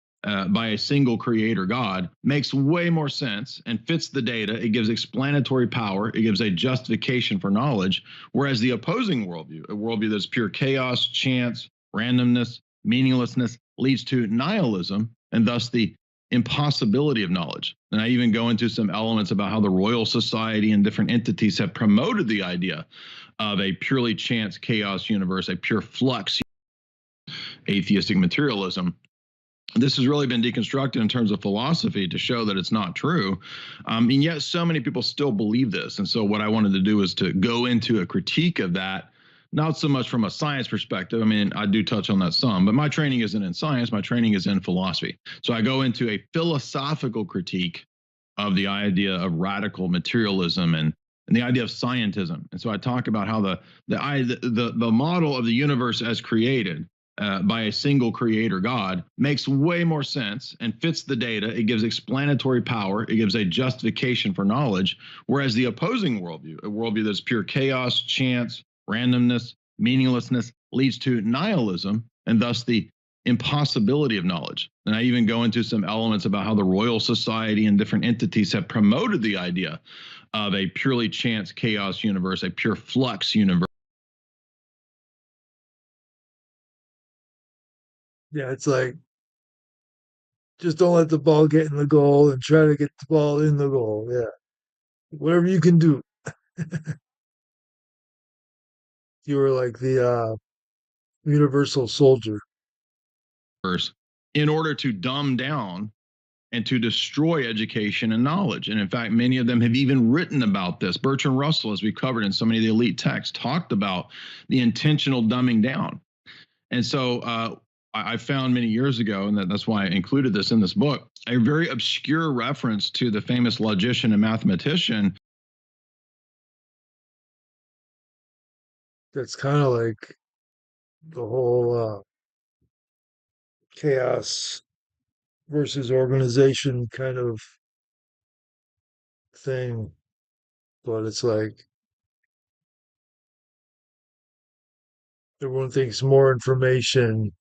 S2: by a single creator God makes way more sense and fits the data. It gives explanatory power. It gives a justification for knowledge. Whereas the opposing worldview, a worldview that's pure chaos, chance, randomness, meaninglessness, leads to nihilism and thus the impossibility of knowledge. And I even go into some elements about how the Royal Society and different entities have promoted the idea of a purely chance chaos universe, a pure flux, atheistic materialism. This has really been deconstructed in terms of philosophy to show that it's not true. And yet so many people still believe this. And so what I wanted to do is to go into a critique of that, not so much from a science perspective. I mean, I do touch on that some, but my training isn't in science. My training is in philosophy. So I go into a philosophical critique of the idea of radical materialism and the idea of scientism. And so I talk about how the model of the universe as created by a single creator God makes way more sense and fits the data. It gives explanatory power. It gives a justification for knowledge. Whereas the opposing worldview, a worldview that's pure chaos, chance, randomness, meaninglessness, leads to nihilism and thus the impossibility of knowledge. And I even go into some elements about how the Royal Society and different entities have promoted the idea of a purely chance chaos universe, a pure flux universe.
S1: Yeah, it's like just don't let the ball get in the goal and try to get the ball in the goal. Yeah, whatever you can do. You were like the universal soldier.
S2: In order to dumb down and to destroy education and knowledge. And in fact, many of them have even written about this. Bertrand Russell, as we covered in so many of the elite texts, talked about the intentional dumbing down. And so I found many years ago, and that's why I included this in this book, a very obscure reference to the famous logician and mathematician.
S1: That's kind of like the whole chaos versus organization kind of thing. But it's like everyone thinks more information,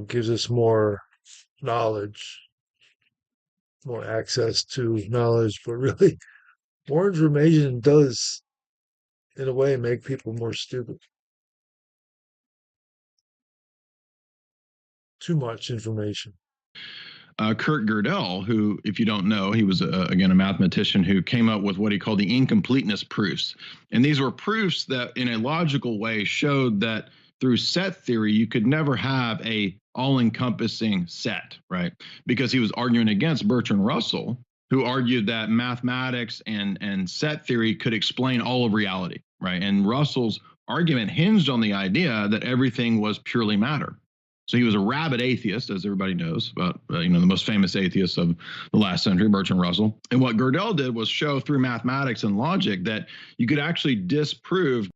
S1: gives us more knowledge, more access to knowledge. But really, more information does, in a way, make people more stupid. Too much information.
S2: Kurt Gödel, who, if you don't know, he was, again, a mathematician who came up with what he called the incompleteness proofs. And these were proofs that, in a logical way, showed that through set theory, you could never have a all-encompassing set, right? Because he was arguing against Bertrand Russell, who argued that mathematics and set theory could explain all of reality, right? And Russell's argument hinged on the idea that everything was purely matter. So he was a rabid atheist, as everybody knows, about the most famous atheist of the last century, Bertrand Russell. And what Gödel did was show through mathematics and logic that you could actually disprove.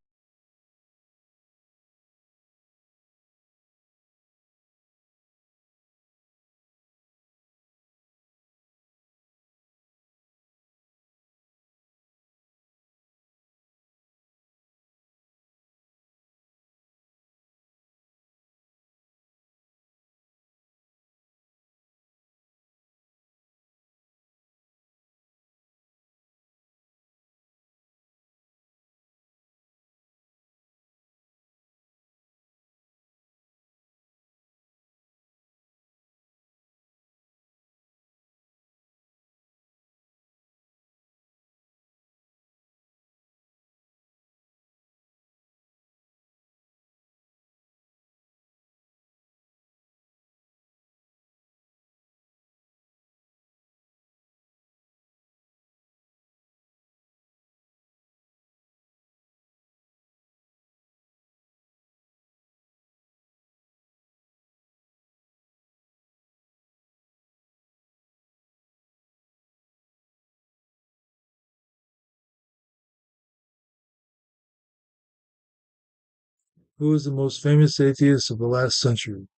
S1: Who is the most famous atheist of the last century?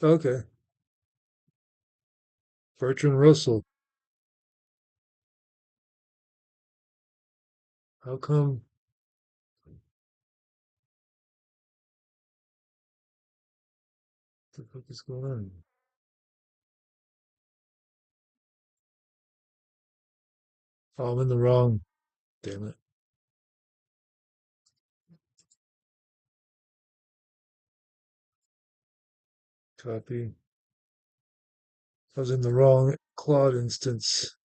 S1: Okay, Bertrand Russell. How come? What the fuck is going on? Oh, I'm in the wrong. Damn it. Copy. I was in the wrong Claude instance.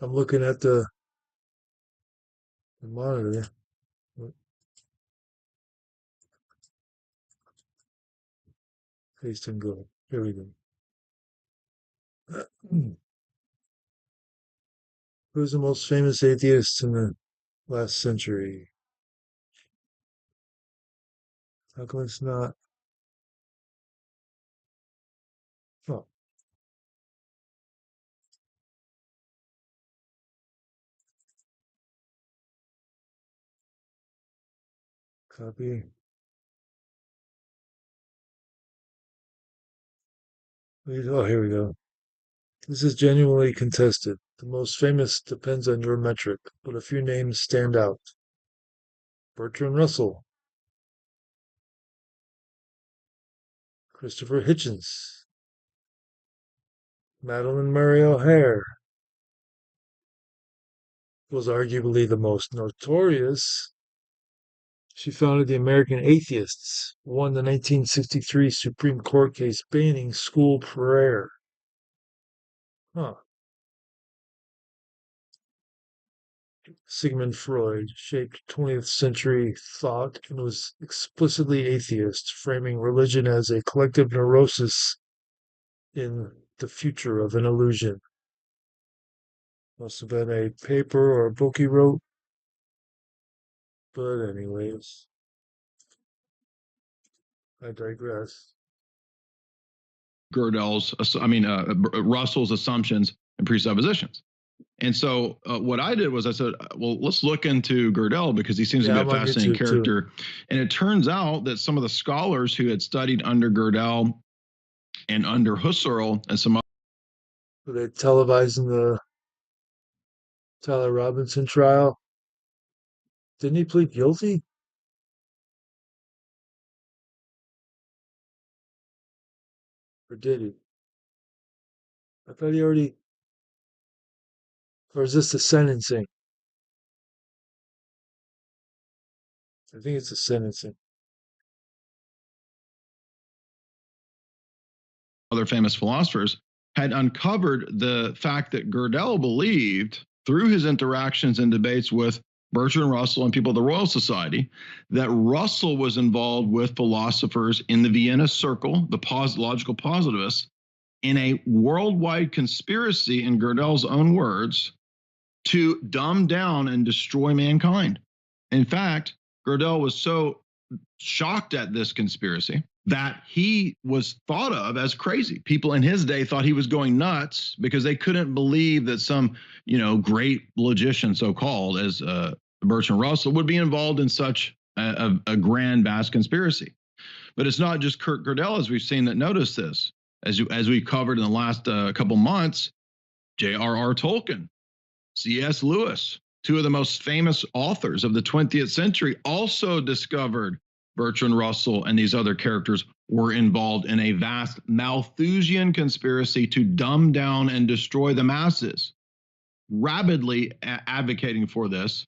S1: I'm looking at the monitor. Paste and go. Here we go. Who's the most famous atheist in the last century? How come it's not? Oh, copy. Oh, here we go. This is genuinely contested. The most famous depends on your metric, but a few names stand out. Bertrand Russell, Christopher Hitchens, Madeline Murray O'Hare was arguably the most notorious. She founded the American Atheists, won the 1963 Supreme Court case banning school prayer. Huh. Sigmund Freud shaped 20th century thought and was explicitly atheist, framing religion as a collective neurosis in the future of an illusion. Must have been a paper or a book he wrote. But, anyways, I digress.
S2: Russell's assumptions and presuppositions. And so what I did was I said, well, let's look into Gödel because he seems to be a fascinating character. Too. And it turns out that some of the scholars who had studied under Gödel and under Husserl and some other.
S1: Were they televising the Tyler Robinson trial? Didn't he plead guilty? Or did he? I thought he already. Or is this the sentencing? I think it's the sentencing.
S2: Other famous philosophers had uncovered the fact that Gödel believed through his interactions and debates with Bertrand Russell and people of the Royal Society that Russell was involved with philosophers in the Vienna Circle, the logical positivists, in a worldwide conspiracy, in Gödel's own words, to dumb down and destroy mankind. In fact, Gödel was so shocked at this conspiracy that he was thought of as crazy. People in his day thought he was going nuts because they couldn't believe that some, great logician, so-called, as Bertrand Russell, would be involved in such a grand, vast conspiracy. But it's not just Kurt Gödel, as we've seen, that noticed this. As we covered in the last couple months, J.R.R. Tolkien, C.S. Lewis, two of the most famous authors of the 20th century, also discovered Bertrand Russell and these other characters were involved in a vast Malthusian conspiracy to dumb down and destroy the masses, rabidly advocating for this.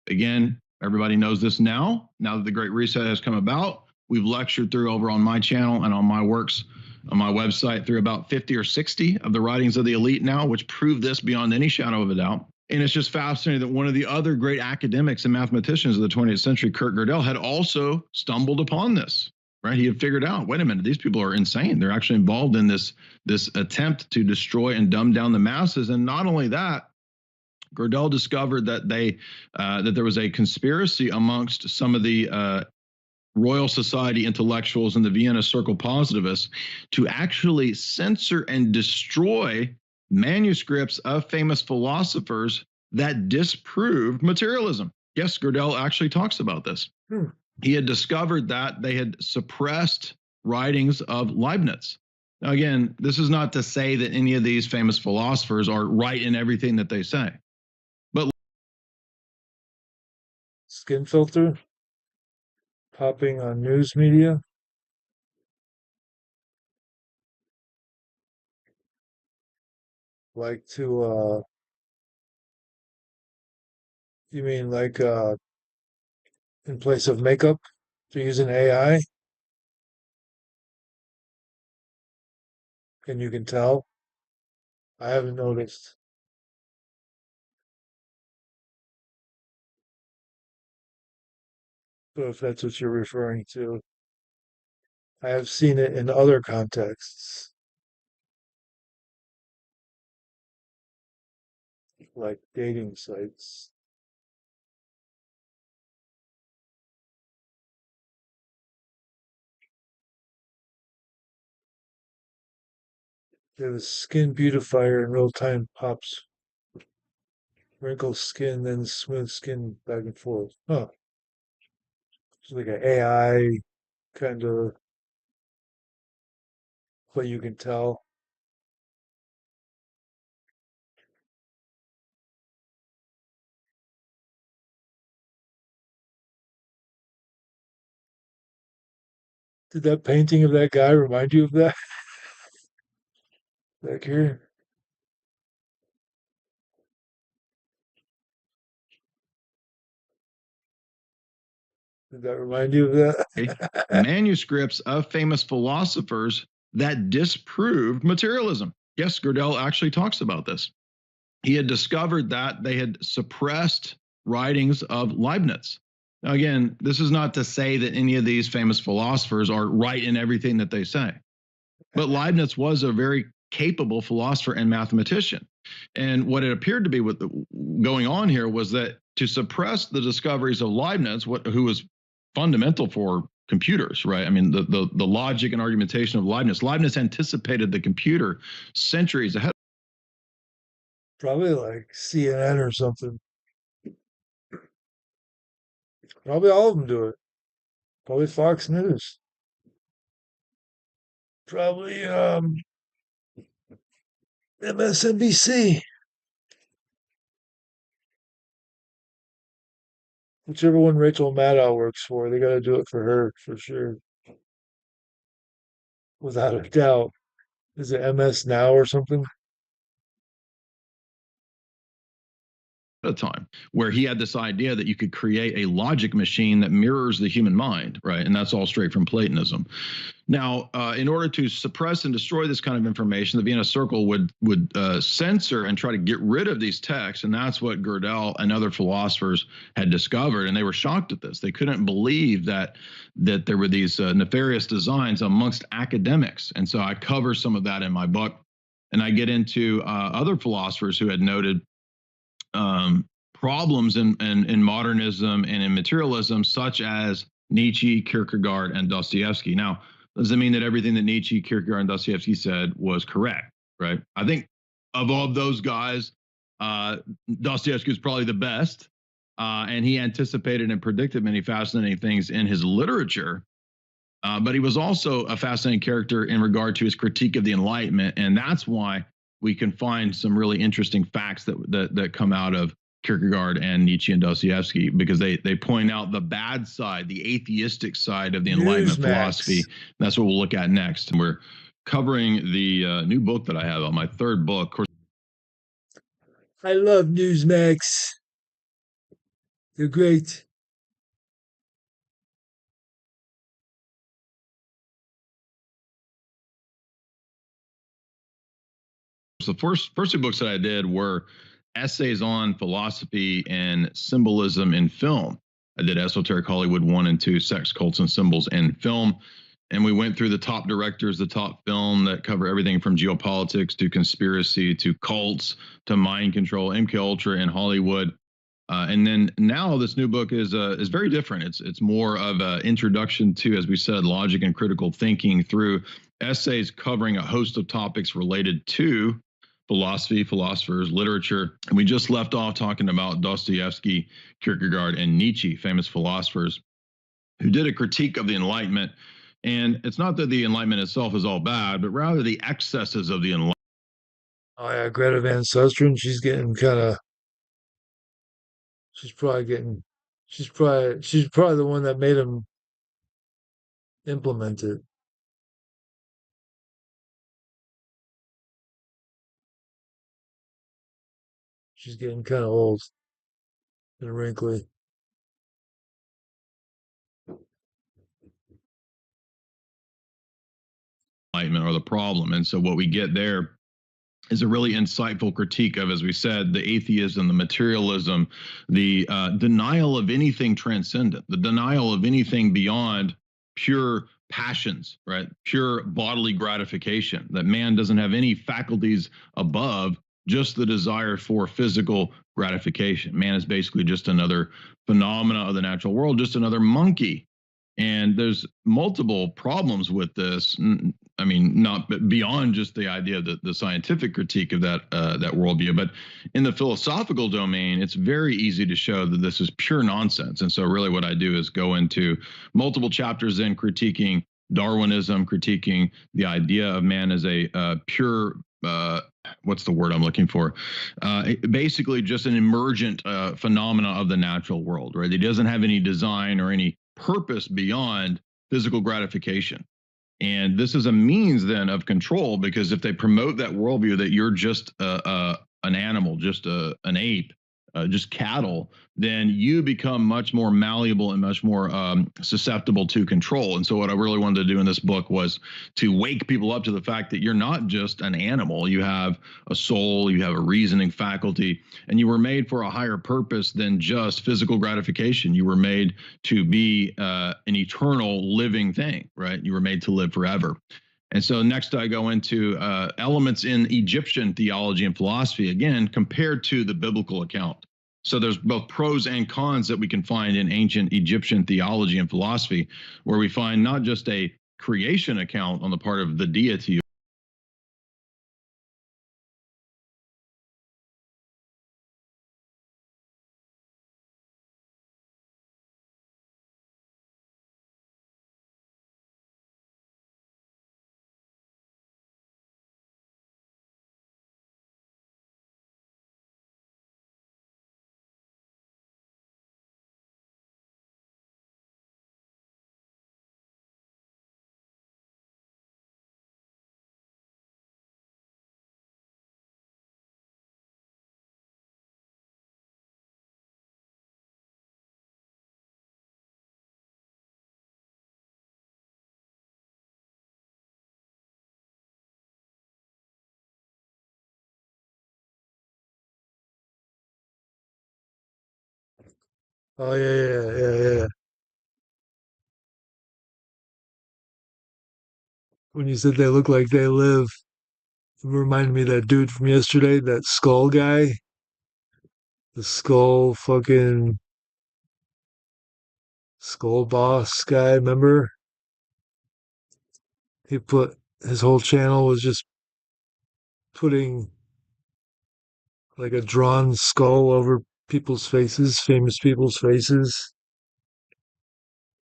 S2: Again, everybody knows this now that the Great Reset has come about. We've lectured through over on my channel and on my works on my website through about 50 or 60 of the writings of the elite now, which prove this beyond any shadow of a doubt. And it's just fascinating that one of the other great academics and mathematicians of the 20th century, Kurt Gödel, had also stumbled upon this, right? He had figured out, wait a minute, these people are insane. They're actually involved in this attempt to destroy and dumb down the masses. And not only that, Gödel discovered that that there was a conspiracy amongst some of the Royal Society intellectuals and the Vienna Circle positivists to actually censor and destroy manuscripts of famous philosophers that disproved materialism. Yes, Gödel actually talks about this. He had discovered that they had suppressed writings of Leibniz. Now, again, this is not to say that any of these famous philosophers are right in everything that they say. But
S1: skin filter popping on news media. Like to you mean like in place of makeup to use an AI? And you can tell? I haven't noticed. But if that's what you're referring to, I have seen it in other contexts, like dating sites. The skin beautifier in real time pops wrinkled skin, then smooth skin back and forth. Huh. It's like an AI kind of, but you can tell. Did that painting of that guy remind you of that? Back here? Did that remind you of that?
S2: manuscripts of famous philosophers that disproved materialism. Yes, Gödel actually talks about this. He had discovered that they had suppressed writings of Leibniz. Now, again, this is not to say that any of these famous philosophers are right in everything that they say, but Leibniz was a very capable philosopher and mathematician. And what it appeared to be with going on here was that to suppress the discoveries of Leibniz, who was fundamental for computers, right? I mean, the logic and argumentation of Leibniz. Leibniz anticipated the computer centuries ahead.
S1: Probably like CNN or something. Probably all of them do it. Probably Fox News. Probably MSNBC. Whichever one Rachel Maddow works for, they got to do it for her for sure, without a doubt. Is it MS Now or something?
S2: A time where he had this idea that you could create a logic machine that mirrors the human mind, right? And that's all straight from Platonism. Now, in order to suppress and destroy this kind of information, the Vienna Circle would censor and try to get rid of these texts, and that's what Gödel and other philosophers had discovered, and they were shocked at this. They couldn't believe that there were these nefarious designs amongst academics, and so I cover some of that in my book, and I get into other philosophers who had noted problems in modernism and in materialism, such as Nietzsche, Kierkegaard, and Dostoevsky. Now, does it mean that everything that Nietzsche, Kierkegaard, and Dostoevsky said was correct? Right? I think of all of those guys, Dostoevsky was probably the best, and he anticipated and predicted many fascinating things in his literature. But he was also a fascinating character in regard to his critique of the Enlightenment, and that's why we can find some really interesting facts that come out of Kierkegaard and Nietzsche and Dostoevsky, because they point out the bad side, the atheistic side of the Enlightenment philosophy. That's what we'll look at next. And we're covering the new book that I have on my third book. Of course,
S1: I love Newsmax. They're great.
S2: the first two books that I did were essays on philosophy and symbolism in film. I did Esoteric Hollywood 1 and 2, Sex, Cults, and Symbols in Film. And we went through the top directors, the top film that cover everything from geopolitics to conspiracy to cults to mind control, MK Ultra in Hollywood. And then now this new book is very different. It's more of an introduction to, as we said, logic and critical thinking through essays covering a host of topics related to philosophy, philosophers, literature. And we just left off talking about Dostoevsky, Kierkegaard, and Nietzsche, famous philosophers who did a critique of the Enlightenment. And it's not that the Enlightenment itself is all bad, but rather the excesses of the Enlightenment.
S1: Oh yeah, Greta Van Susteren, she's getting kind of, she's probably getting, she's probably the one that made him implement it. She's getting kind of old and wrinkly.
S2: Enlightenment are the problem. And so what we get there is a really insightful critique of, as we said, the atheism, the materialism, the denial of anything transcendent, the denial of anything beyond pure passions, right? Pure bodily gratification, that man doesn't have any faculties above just the desire for physical gratification. Man is basically just another phenomena of the natural world, just another monkey. And there's multiple problems with this. I mean, not beyond just the idea that the scientific critique of that worldview, but in the philosophical domain, it's very easy to show that this is pure nonsense. And so, really, what I do is go into multiple chapters in critiquing Darwinism, critiquing the idea of man as a pure. What's the word I'm looking for? Basically, just an emergent phenomena of the natural world, right? It doesn't have any design or any purpose beyond physical gratification. And this is a means then of control, because if they promote that worldview that you're just an animal, just an ape, just cattle, then you become much more malleable and much more susceptible to control. And so what I really wanted to do in this book was to wake people up to the fact that you're not just an animal. You have a soul, you have a reasoning faculty, and you were made for a higher purpose than just physical gratification. You were made to be an eternal living thing, right? You were made to live forever. And so next I go into elements in Egyptian theology and philosophy, again, compared to the biblical account. So there's both pros and cons that we can find in ancient Egyptian theology and philosophy, where we find not just a creation account on the part of the deity.
S1: Oh yeah, yeah, yeah, yeah. When you said they look like they live, it reminded me of that dude from yesterday, that skull guy, the skull fucking skull boss guy. Remember? He put his whole channel was just putting like a drawn skull over people's faces, famous people's faces.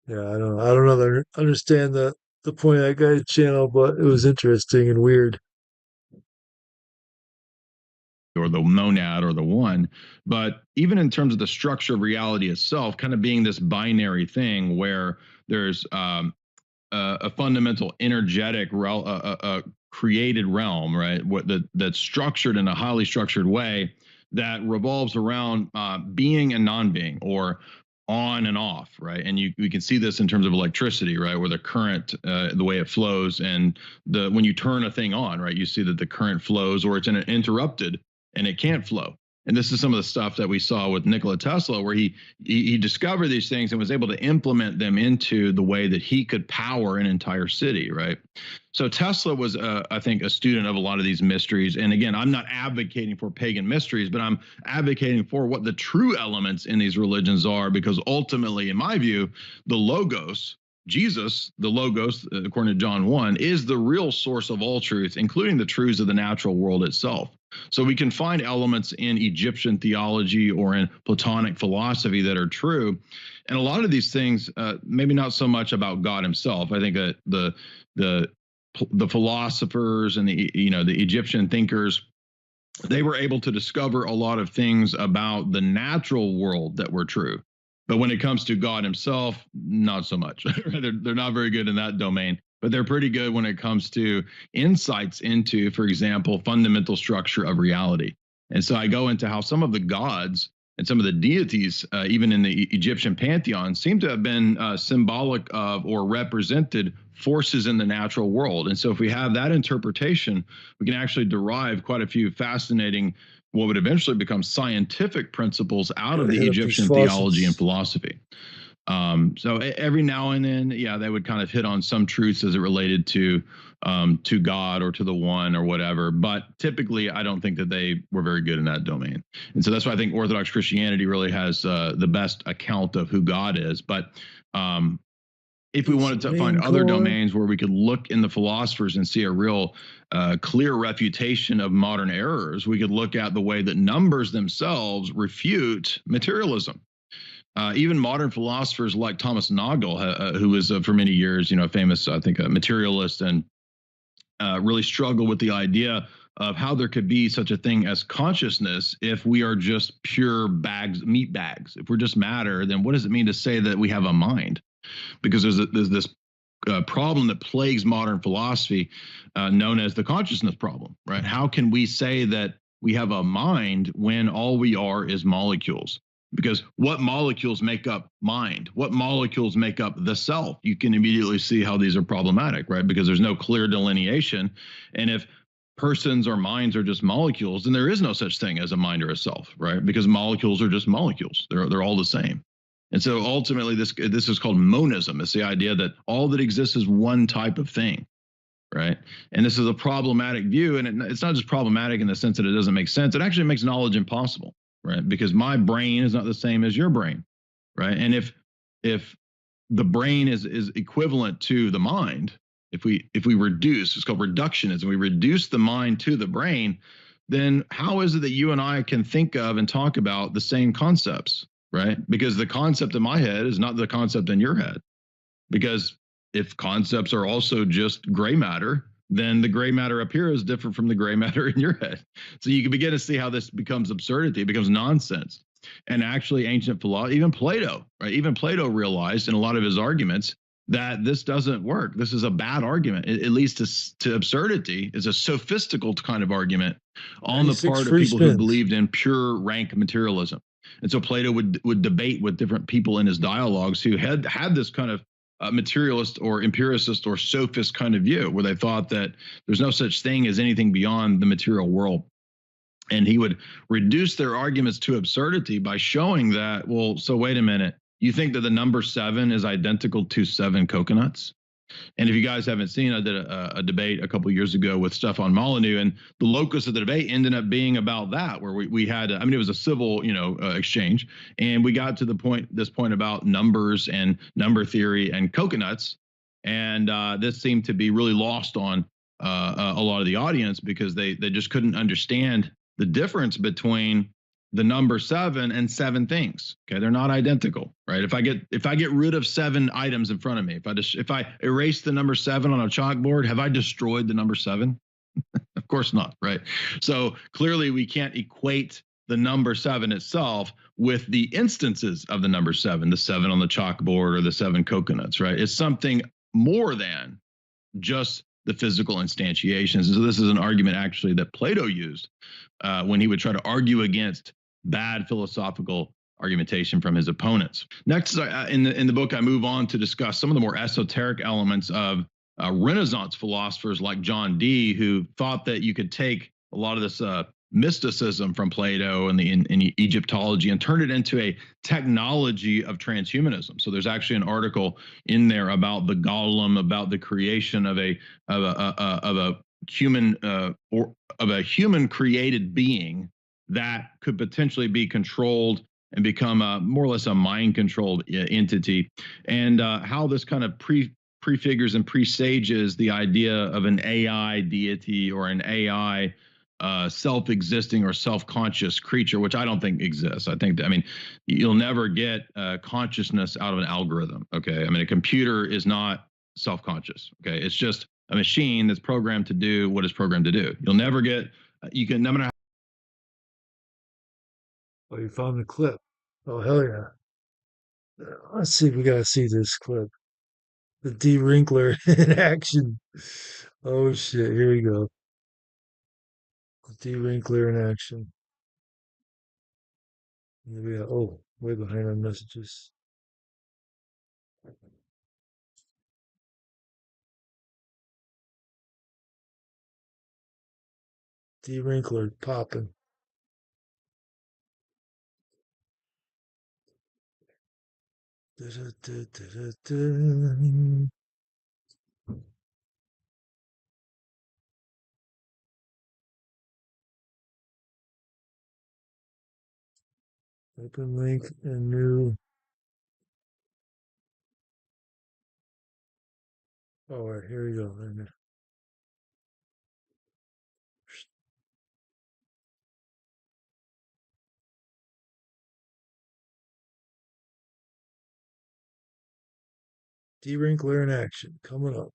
S1: Yeah, I don't understand the point of that guy's channel, but it was interesting and weird.
S2: Or the monad or the one. But even in terms of the structure of reality itself, kind of being this binary thing where there's a fundamental energetic created realm, right? That's structured in a highly structured way that revolves around being and non-being, or on and off, right? And we can see this in terms of electricity, right, where the current, the way it flows, and when you turn a thing on, right, you see that the current flows, or it's interrupted and it can't flow. And this is some of the stuff that we saw with Nikola Tesla, where he discovered these things and was able to implement them into the way that he could power an entire city, right? So Tesla was, I think, a student of a lot of these mysteries. And again, I'm not advocating for pagan mysteries, but I'm advocating for what the true elements in these religions are, because ultimately, in my view, the Logos, Jesus, the Logos, according to John 1, is the real source of all truth, including the truths of the natural world itself. So we can find elements in Egyptian theology or in Platonic philosophy that are true. And a lot of these things, maybe not so much about God himself. I think that the philosophers and the Egyptian thinkers, they were able to discover a lot of things about the natural world that were true. But when it comes to God himself, not so much. They're not very good in that domain, but they're pretty good when it comes to insights into, for example, fundamental structure of reality. And so I go into how some of the gods and some of the deities, even in the Egyptian pantheon, seem to have been symbolic of or represented forces in the natural world. And so if we have that interpretation, we can actually derive quite a few fascinating, what would eventually become scientific principles out of the Egyptian theology and philosophy. So every now and then, yeah, they would kind of hit on some truths as it related to God or to the one or whatever. But typically, I don't think that they were very good in that domain. And so that's why I think Orthodox Christianity really has the best account of who God is. But if we wanted to find other domains where we could look in the philosophers and see a real clear refutation of modern errors, we could look at the way that numbers themselves refute materialism. Even modern philosophers like Thomas Nagel, who was for many years, famous, I think, a materialist, and really struggled with the idea of how there could be such a thing as consciousness if we are just pure meat bags. If we're just matter, then what does it mean to say that we have a mind? Because there's this problem that plagues modern philosophy known as the consciousness problem, right? How can we say that we have a mind when all we are is molecules. Because what molecules make up mind? What molecules make up the self? You can immediately see how these are problematic, right? Because there's no clear delineation. And if persons or minds are just molecules, then there is no such thing as a mind or a self, right? Because molecules are just molecules. They're all the same. And so ultimately this is called monism. It's the idea that all that exists is one type of thing, right? And this is a problematic view, and it's not just problematic in the sense that it doesn't make sense. It actually makes knowledge impossible, right? Because my brain is not the same as your brain, right? And if the brain is equivalent to the mind, if we reduce, it's called reductionism, we reduce the mind to the brain, then how is it that you and I can think of and talk about the same concepts, right? Because the concept in my head is not the concept in your head. Because if concepts are also just gray matter, then the gray matter up here is different from the gray matter in your head. So you can begin to see how this becomes absurdity, it becomes nonsense. And actually, ancient philosophy, even Plato, right? Even Plato realized in a lot of his arguments that this doesn't work. This is a bad argument. It leads to absurdity. It's a sophistical kind of argument on the
S1: 96
S2: part of
S1: free
S2: people who
S1: spins.
S2: believed in pure rank materialism. And so Plato would debate with different people in his dialogues who had this kind of materialist or empiricist or sophist kind of view, where they thought that there's no such thing as anything beyond the material world. And he would reduce their arguments to absurdity by showing that, well, so wait a minute, you think that the number 7 is identical to 7 coconuts? And if you guys haven't seen, I did a debate a couple years ago with Stefan Molyneux, and the locus of the debate ended up being about that, where we had, I mean, it was a civil, exchange, and we got to this point about numbers and number theory and coconuts, and this seemed to be really lost on a lot of the audience because they just couldn't understand the difference between the number 7 and 7 things. Okay, they're not identical, right? If I get rid of 7 items in front of me, if I erase the number 7 on a chalkboard, have I destroyed the number 7? Of course not, right? So clearly we can't equate the number 7 itself with the instances of the number 7, the 7 on the chalkboard or the 7 coconuts, right? It's something more than just the physical instantiations. And so this is an argument actually that Plato used when he would try to argue against bad philosophical argumentation from his opponents. Next, in the book, I move on to discuss some of the more esoteric elements of Renaissance philosophers like John Dee, who thought that you could take a lot of this mysticism from Plato and in Egyptology and turn it into a technology of transhumanism. So there's actually an article in there about the golem, about the creation of a human or of a human created being that could potentially be controlled and become more or less a mind controlled entity, and how this kind of prefigures and presages the idea of an AI deity or an AI self-existing or self-conscious creature, which I don't think exists. I mean, you'll never get consciousness out of an algorithm. Okay, I mean, a computer is not self-conscious. Okay, it's just a machine that's programmed to do what it's programmed to do. You'll never get, you can, no matter.
S1: Oh, you found the clip. Oh, hell yeah. Let's see if we gotta see this clip. The D Wrinkler in action. Oh shit, here we go. D Wrinkler in action. Here we go. Oh, way behind on messages. D Wrinkler popping. Open link and new. Oh, all right, here we go. D Wrinkler in action coming up.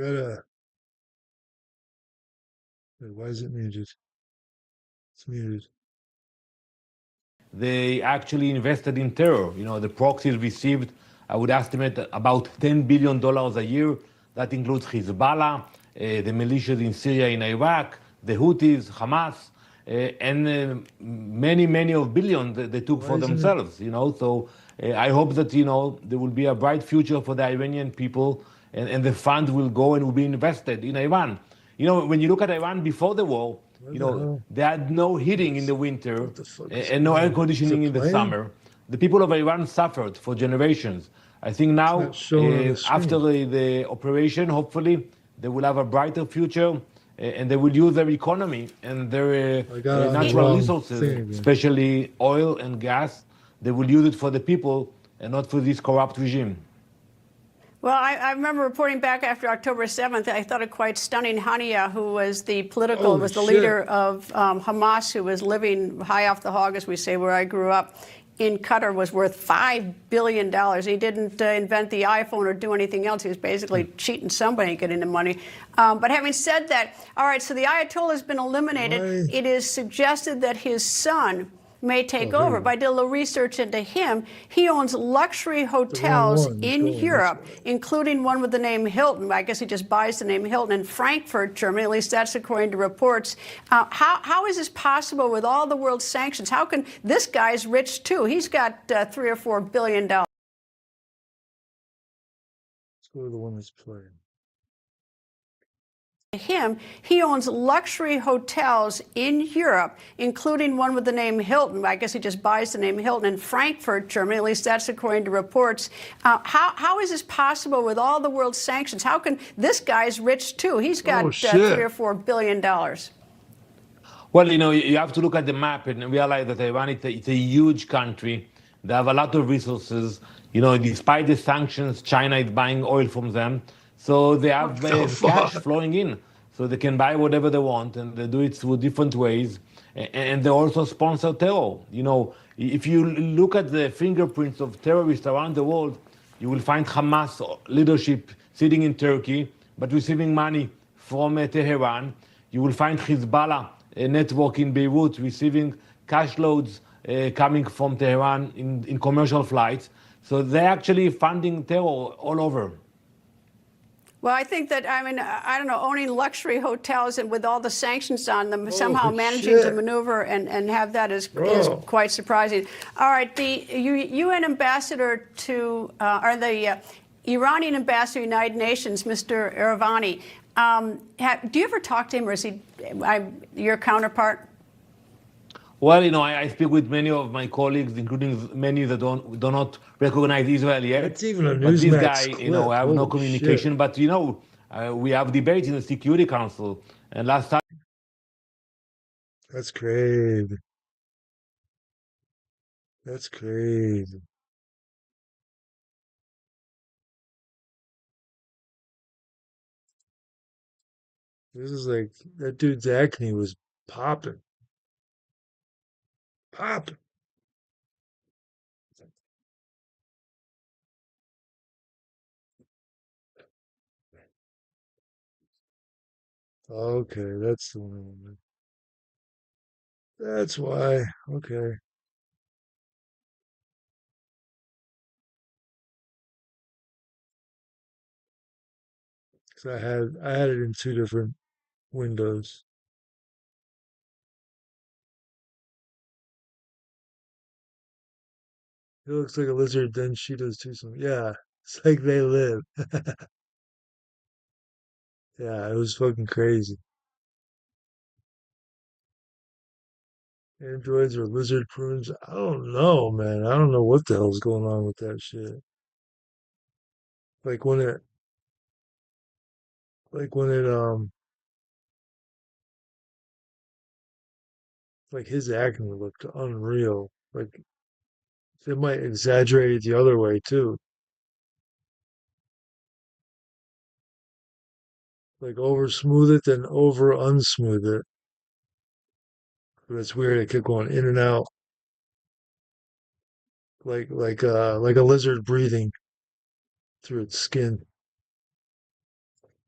S1: Greta. Wait, why is it muted? It's muted.
S3: They actually invested in terror. The proxies received, I would estimate, about $10 billion a year. That includes Hezbollah, the militias in Syria and Iraq, the Houthis, Hamas, and many, many of billions that they took
S1: Why
S3: for
S1: isn't it?
S3: themselves. So I hope that there will be a bright future for the Iranian people, and the fund will go and will be invested in Iran. When you look at Iran before the war,
S1: What the hell?
S3: they had no heating in the winter
S1: What the fuck is
S3: and no air
S1: playing? Is
S3: conditioning
S1: it
S3: in the
S1: playing?
S3: summer. The people of Iran suffered for generations. I think
S1: It's
S3: now,
S1: not showing on the
S3: after
S1: screen.
S3: the operation, hopefully, they will have a brighter future and they will use their economy and their
S1: I got on the
S3: natural
S1: wrong
S3: resources,
S1: thing again.
S3: especially oil and gas. They will use it for the people and not for this corrupt regime.
S4: Well, I remember reporting back after October 7th, I thought it quite stunning. Hania, who was the
S1: Holy shit.
S4: leader of Hamas, who was living high off the hog, as we say, where I grew up, in Qatar, was worth $5 billion. He didn't invent the iPhone or do anything else. He was basically cheating somebody and getting the money. But having said that, all right, so the Ayatollah has been eliminated.
S1: Why?
S4: It is suggested that his son may take
S1: Oh,
S4: over.
S1: here.
S4: But I did a little research into him. He owns luxury
S1: The wrong
S4: hotels
S1: one. It's
S4: in
S1: going this
S4: Europe,
S1: way.
S4: including one with the name Hilton. I guess he just buys the name Hilton in Frankfurt, Germany. At least that's according to reports. How is this possible with all the world's sanctions? How can this guy's rich too? He's got $3 or $4 billion.
S1: Let's go to the one that's playing.
S4: Him, he owns luxury hotels in Europe, including one with the name Hilton. I guess he just buys the name Hilton in Frankfurt, Germany. At least that's according to reports. How is this possible with all the world's sanctions? How can this guy's rich too? He's got
S1: Oh,
S4: $3 or $4 billion.
S3: Well, you have to look at the map and realize that Iran it's a huge country. They have a lot of resources. Despite the sanctions, China is buying oil from them. So they
S1: What
S3: have
S1: the
S3: cash
S1: fuck?
S3: flowing in. So they can buy whatever they want and they do it through different ways. And they also sponsor terror. If you look at the fingerprints of terrorists around the world, you will find Hamas leadership sitting in Turkey, but receiving money from Tehran. You will find Hezbollah a network in Beirut receiving cash loads coming from Tehran in commercial flights. So they're actually funding terror all over.
S4: Well, I think that, I don't know, owning luxury hotels and with all the sanctions on them, somehow
S1: Holy
S4: managing to
S1: shit.
S4: maneuver and have that is
S1: Bro.
S4: quite surprising. All right, the UN ambassador to, or the Iranian ambassador to the United Nations, Mr. Eravani, do you ever talk to him, or is he your counterpart?
S3: Well, I speak with many of my colleagues, including many that do not recognize Israel yet.
S1: That's even a
S3: But this guy,
S1: Newsmax clip.
S3: I have no
S1: Holy
S3: communication.
S1: shit.
S3: But we have debates in the Security Council, and last time.
S1: That's crazy. That's crazy. This is like that dude's acne was popping. Popping. Okay, that's the one. That's why. Okay. 'Cause I had it in two different windows. He looks like a lizard, then she does too. So yeah, it's like they live. Yeah, it was fucking crazy. Androids or lizard prunes? I don't know, man. I don't know what the hell's going on with that shit. Like when it, like when it, like his acne looked unreal. Like they might exaggerate it the other way too. Like over smooth it, then over unsmooth it. But it's weird. It kept going in and out, like a lizard breathing through its skin.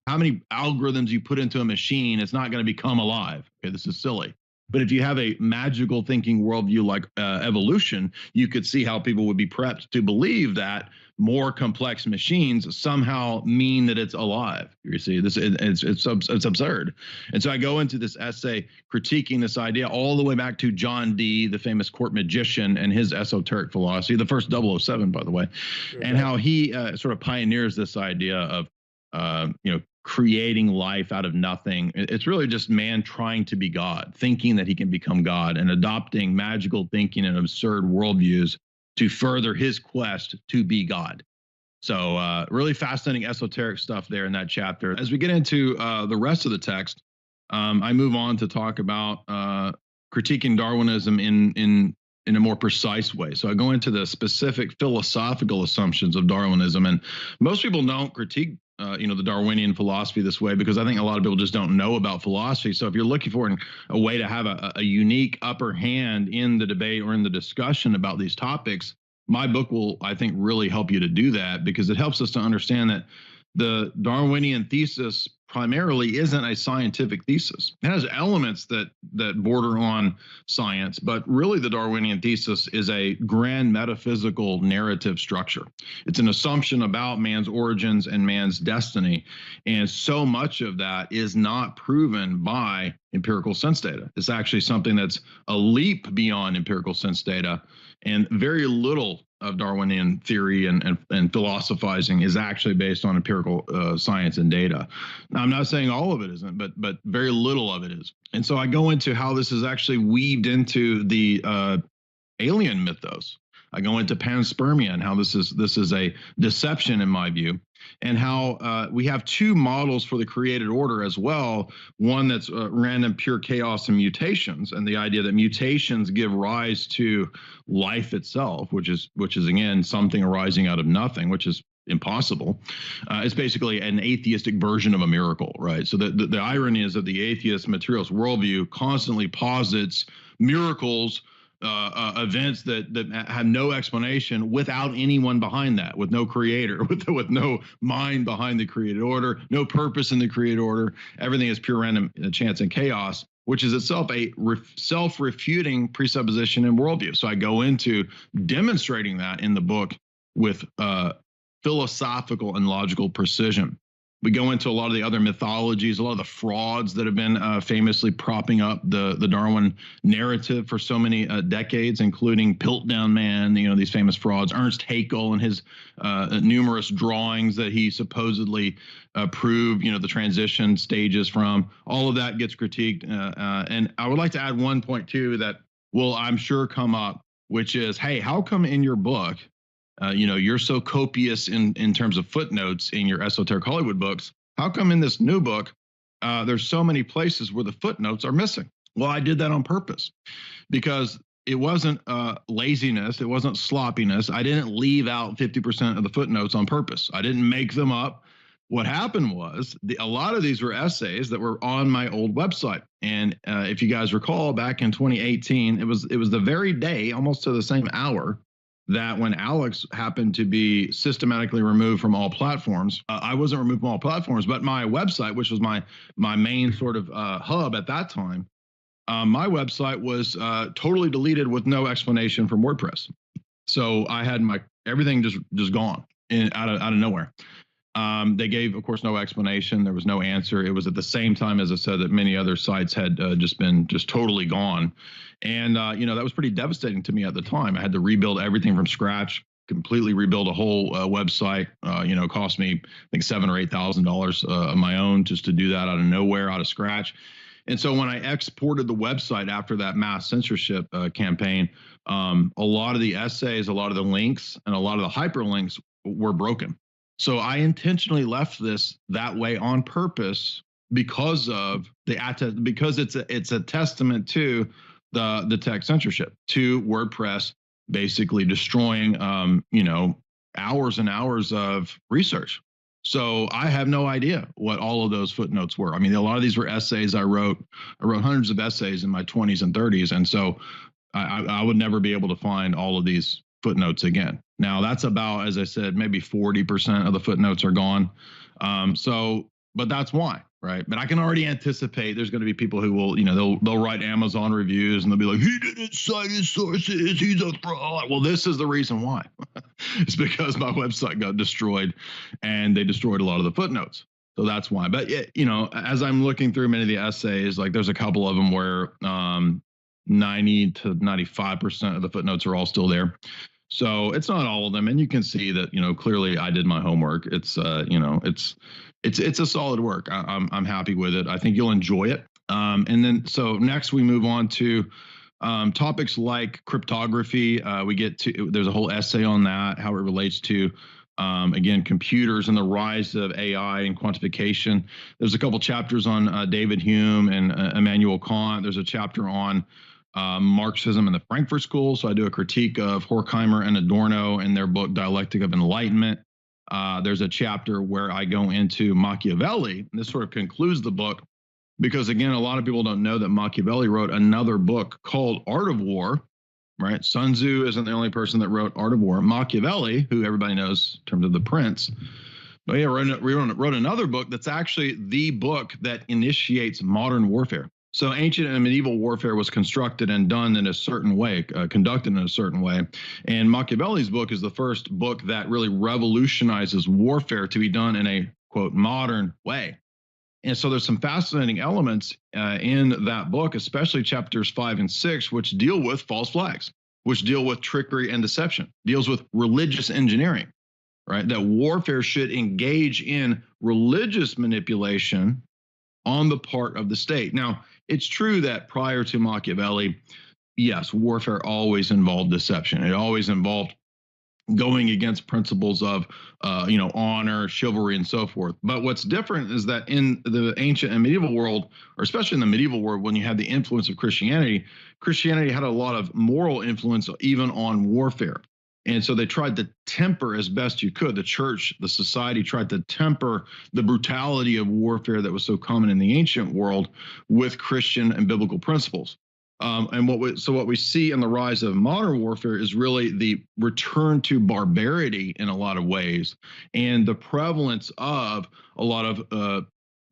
S2: how many algorithms you put into a machine, it's not going to become alive. Okay, this is silly. But if you have a magical thinking worldview like evolution, you could see how people would be prepped to believe that more complex machines somehow mean that it's alive. You see, it's absurd. And so I go into this essay critiquing this idea all the way back to John Dee, the famous court magician, and his esoteric philosophy, the first 007, by the way, and how he sort of pioneers this idea of creating life out of nothing. It's really just man trying to be God, thinking that he can become God, and adopting magical thinking and absurd worldviews to further his quest to be God. So really fascinating esoteric stuff there in that chapter. As we get into the rest of the text, I move on to talk about critiquing Darwinism in a more precise way. So I go into the specific philosophical assumptions of Darwinism, and most people don't critique the Darwinian philosophy this way, because I think a lot of people just don't know about philosophy. So if you're looking for a way to have a unique upper hand in the debate or in the discussion about these topics, my book will, I think, really help you to do that, because it helps us to understand that the Darwinian thesis primarily isn't a scientific thesis. It has elements that border on science, but really the Darwinian thesis is a grand metaphysical narrative structure. It's an assumption about man's origins and man's destiny, and so much of that is not proven by empirical sense data. It's actually something that's a leap beyond empirical sense data, and very little of Darwinian theory and philosophizing is actually based on empirical science and data. Now, I'm not saying all of it isn't, but very little of it is. And so I go into how this is actually weaved into the alien mythos. I go into panspermia and how this is a deception in my view, and how we have two models for the created order as well. One that's random, pure chaos and mutations, and the idea that mutations give rise to life itself, which is again something arising out of nothing, which is impossible. It's basically an atheistic version of a miracle, right? So the irony is that the atheist materialist worldview constantly posits miracles, events that have no explanation, without anyone behind that, with no creator, with no mind behind the created order, no purpose in the created order. Everything is pure random chance and chaos, which is itself a self-refuting presupposition and worldview. So I go into demonstrating that in the book with philosophical and logical precision. We go into a lot of the other mythologies, a lot of the frauds that have been famously propping up the Darwin narrative for so many decades, including Piltdown Man, these famous frauds, Ernst Haeckel and his numerous drawings that he supposedly proved, the transition stages from. All of that gets critiqued. And I would like to add one point too that will, I'm sure, come up, which is, hey, how come in your book, you're so copious in terms of footnotes in your esoteric Hollywood books? How come in this new book, there's so many places where the footnotes are missing? Well, I did that on purpose, because it wasn't laziness. It wasn't sloppiness. I didn't leave out 50% of the footnotes on purpose. I didn't make them up. What happened was a lot of these were essays that were on my old website. And if you guys recall, back in 2018, it was the very day, almost to the same hour, that when Alex happened to be systematically removed from all platforms, I wasn't removed from all platforms, but my website, which was my main sort of hub at that time, my website was totally deleted with no explanation from WordPress. So I had everything just gone out of nowhere. They gave, of course, no explanation. There was no answer. It was at the same time, as I said, that many other sites had just totally gone. And, that was pretty devastating to me at the time. I had to rebuild everything from scratch, completely rebuild a whole website. It cost me, I think, $7,000 or $8,000 of my own just to do that out of nowhere, out of scratch. And so when I exported the website after that mass censorship campaign, a lot of the essays, a lot of the links, and a lot of the hyperlinks were broken. So I intentionally left this that way on purpose, because it's a testament to the tech censorship, to WordPress basically destroying hours and hours of research. So I have no idea what all of those footnotes were. I mean, a lot of these were essays I wrote. I wrote hundreds of essays in my 20s and 30s, and so I would never be able to find all of these footnotes again. Now that's about, as I said, maybe 40% of the footnotes are gone. So but that's why, right? But I can already anticipate there's going to be people who will, they'll write Amazon reviews and they'll be like, he didn't cite his sources, he's a fraud. Well, this is the reason why. It's because my website got destroyed and they destroyed a lot of the footnotes. So that's why. But as I'm looking through many of the essays, like there's a couple of them where 90 to 95% of the footnotes are all still there. So it's not all of them, and you can see that clearly I did my homework. It's it's a solid work. I'm happy with it. I think you'll enjoy it. And then so next we move on to topics like cryptography. We get to there's a whole essay on that, how it relates to again computers and the rise of AI and quantification. There's a couple chapters on David Hume and Immanuel Kant. There's a chapter on Marxism in the Frankfurt School. So I do a critique of Horkheimer and Adorno in their book Dialectic of Enlightenment. There's a chapter where I go into Machiavelli, and this sort of concludes the book because, again, a lot of people don't know that Machiavelli wrote another book called Art of War, right? Sun Tzu isn't the only person that wrote Art of War. Machiavelli, who everybody knows in terms of the prince, but yeah, wrote another book that's actually the book that initiates modern warfare. So ancient and medieval warfare was constructed and done in a certain way, conducted in a certain way. And Machiavelli's book is the first book that really revolutionizes warfare to be done in a, quote, modern way. And so there's some fascinating elements in that book, especially chapters 5 and 6, which deal with false flags, which deal with trickery and deception, deals with religious engineering, right? That warfare should engage in religious manipulation on the part of the state. Now, it's true that prior to Machiavelli, yes, warfare always involved deception. It always involved going against principles of, honor, chivalry, and so forth. But what's different is that in the ancient and medieval world, or especially in the medieval world, when you had the influence of Christianity, Christianity had a lot of moral influence even on warfare. And so they tried to temper as best you could. The church, the society tried to temper the brutality of warfare that was so common in the ancient world with Christian and biblical principles. And what we see in the rise of modern warfare is really the return to barbarity in a lot of ways, and the prevalence of a lot of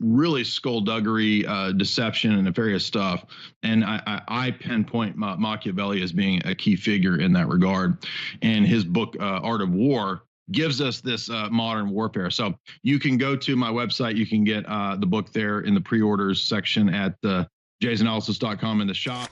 S2: really skullduggery, deception, and nefarious stuff. And I pinpoint Machiavelli as being a key figure in that regard. And his book, Art of War, gives us this modern warfare. So you can go to my website. You can get the book there in the pre-orders section at jaysanalysis.com in the shop.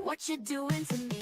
S5: What you doing to me?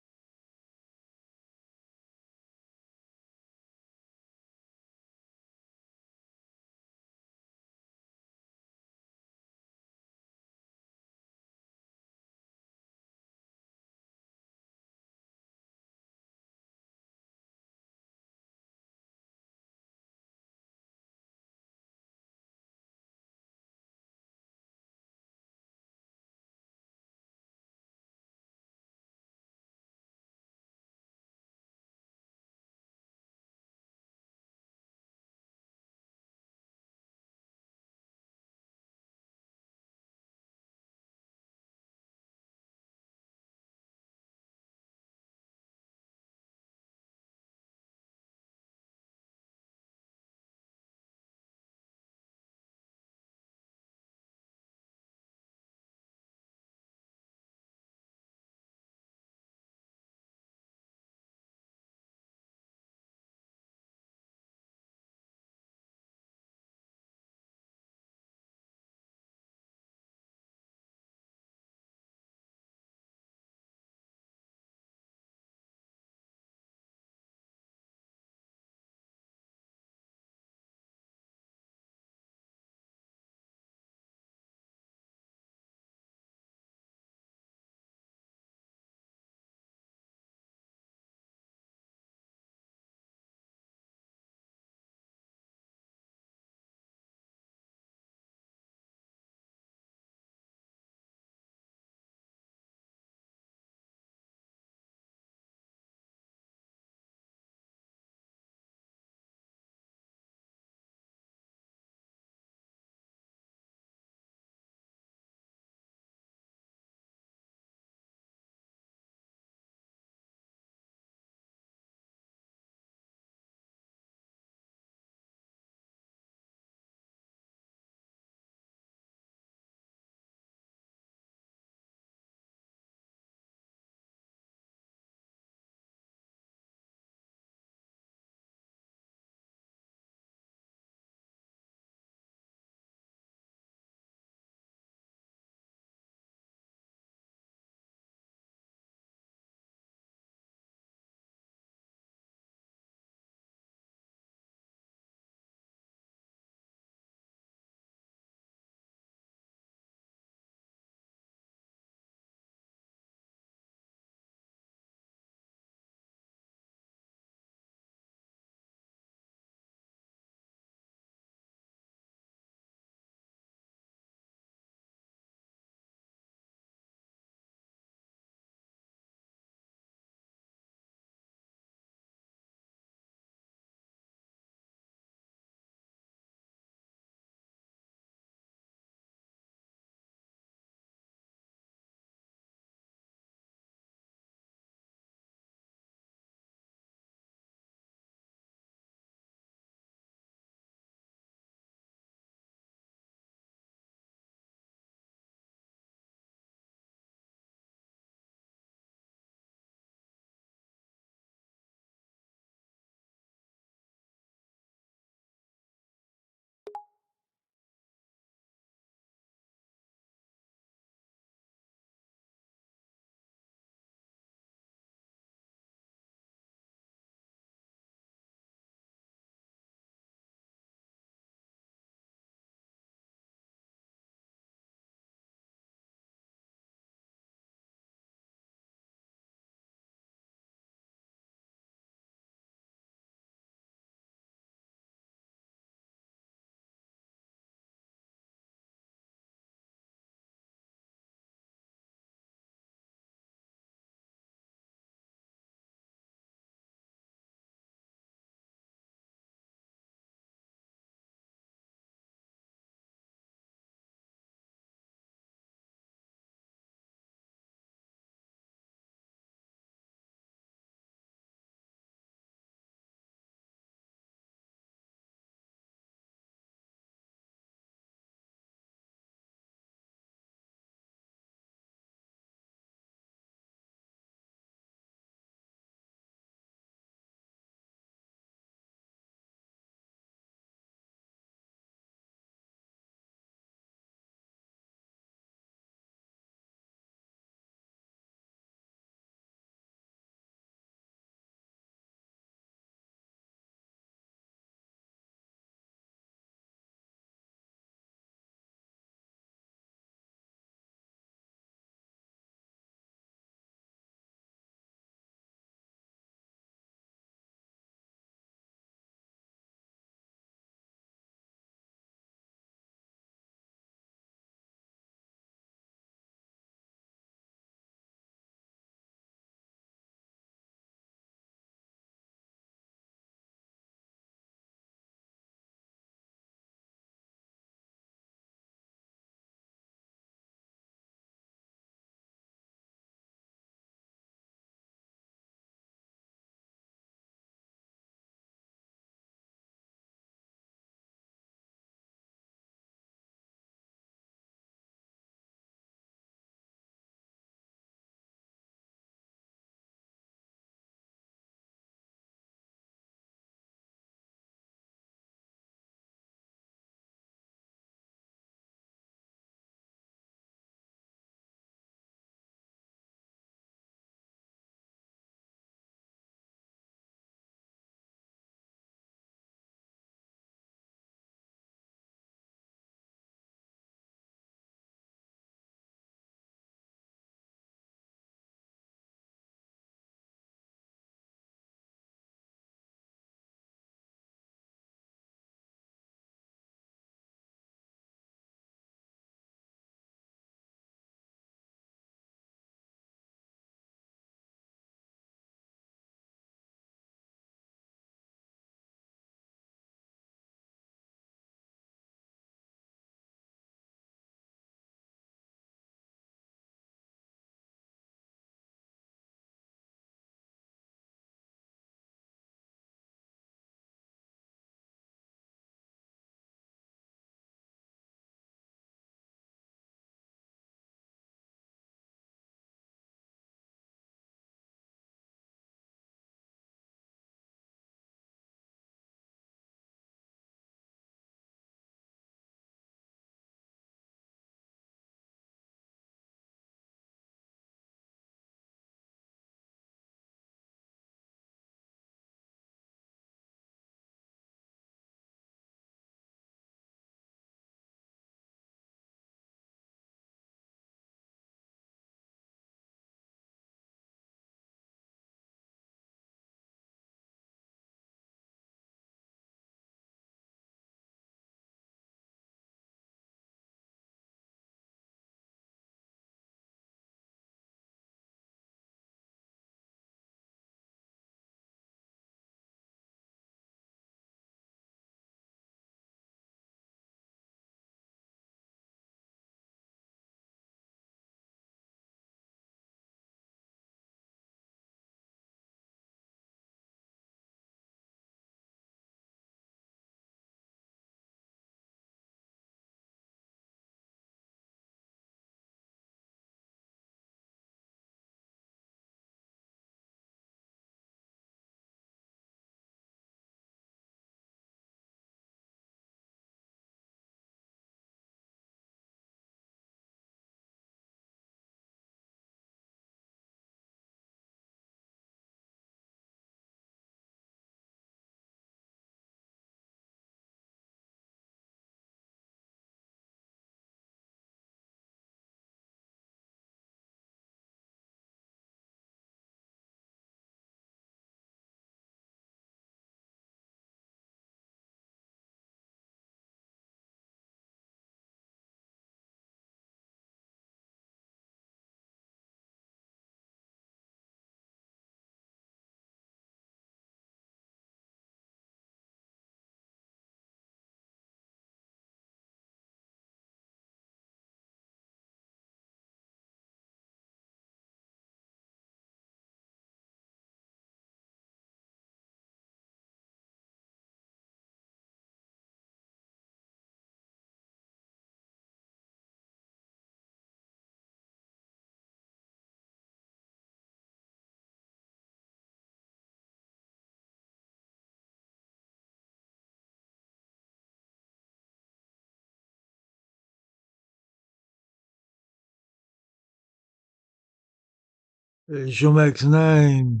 S1: Showmax9,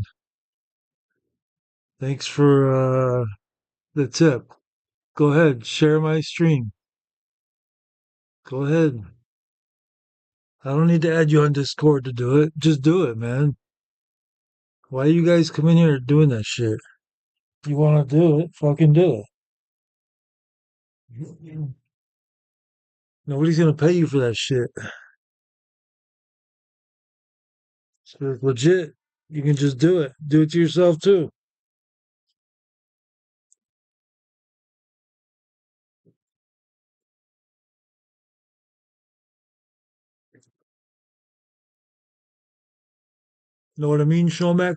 S1: thanks for the tip. Go ahead, share my stream. Go ahead. I don't need to add you on Discord to do it. Just do it, man. Why you guys come in here doing that shit? If you want to do it, fucking do it. Nobody's gonna pay you for that shit. So it's legit. You can just do it. Do it to yourself too. Know what I mean, Showmax?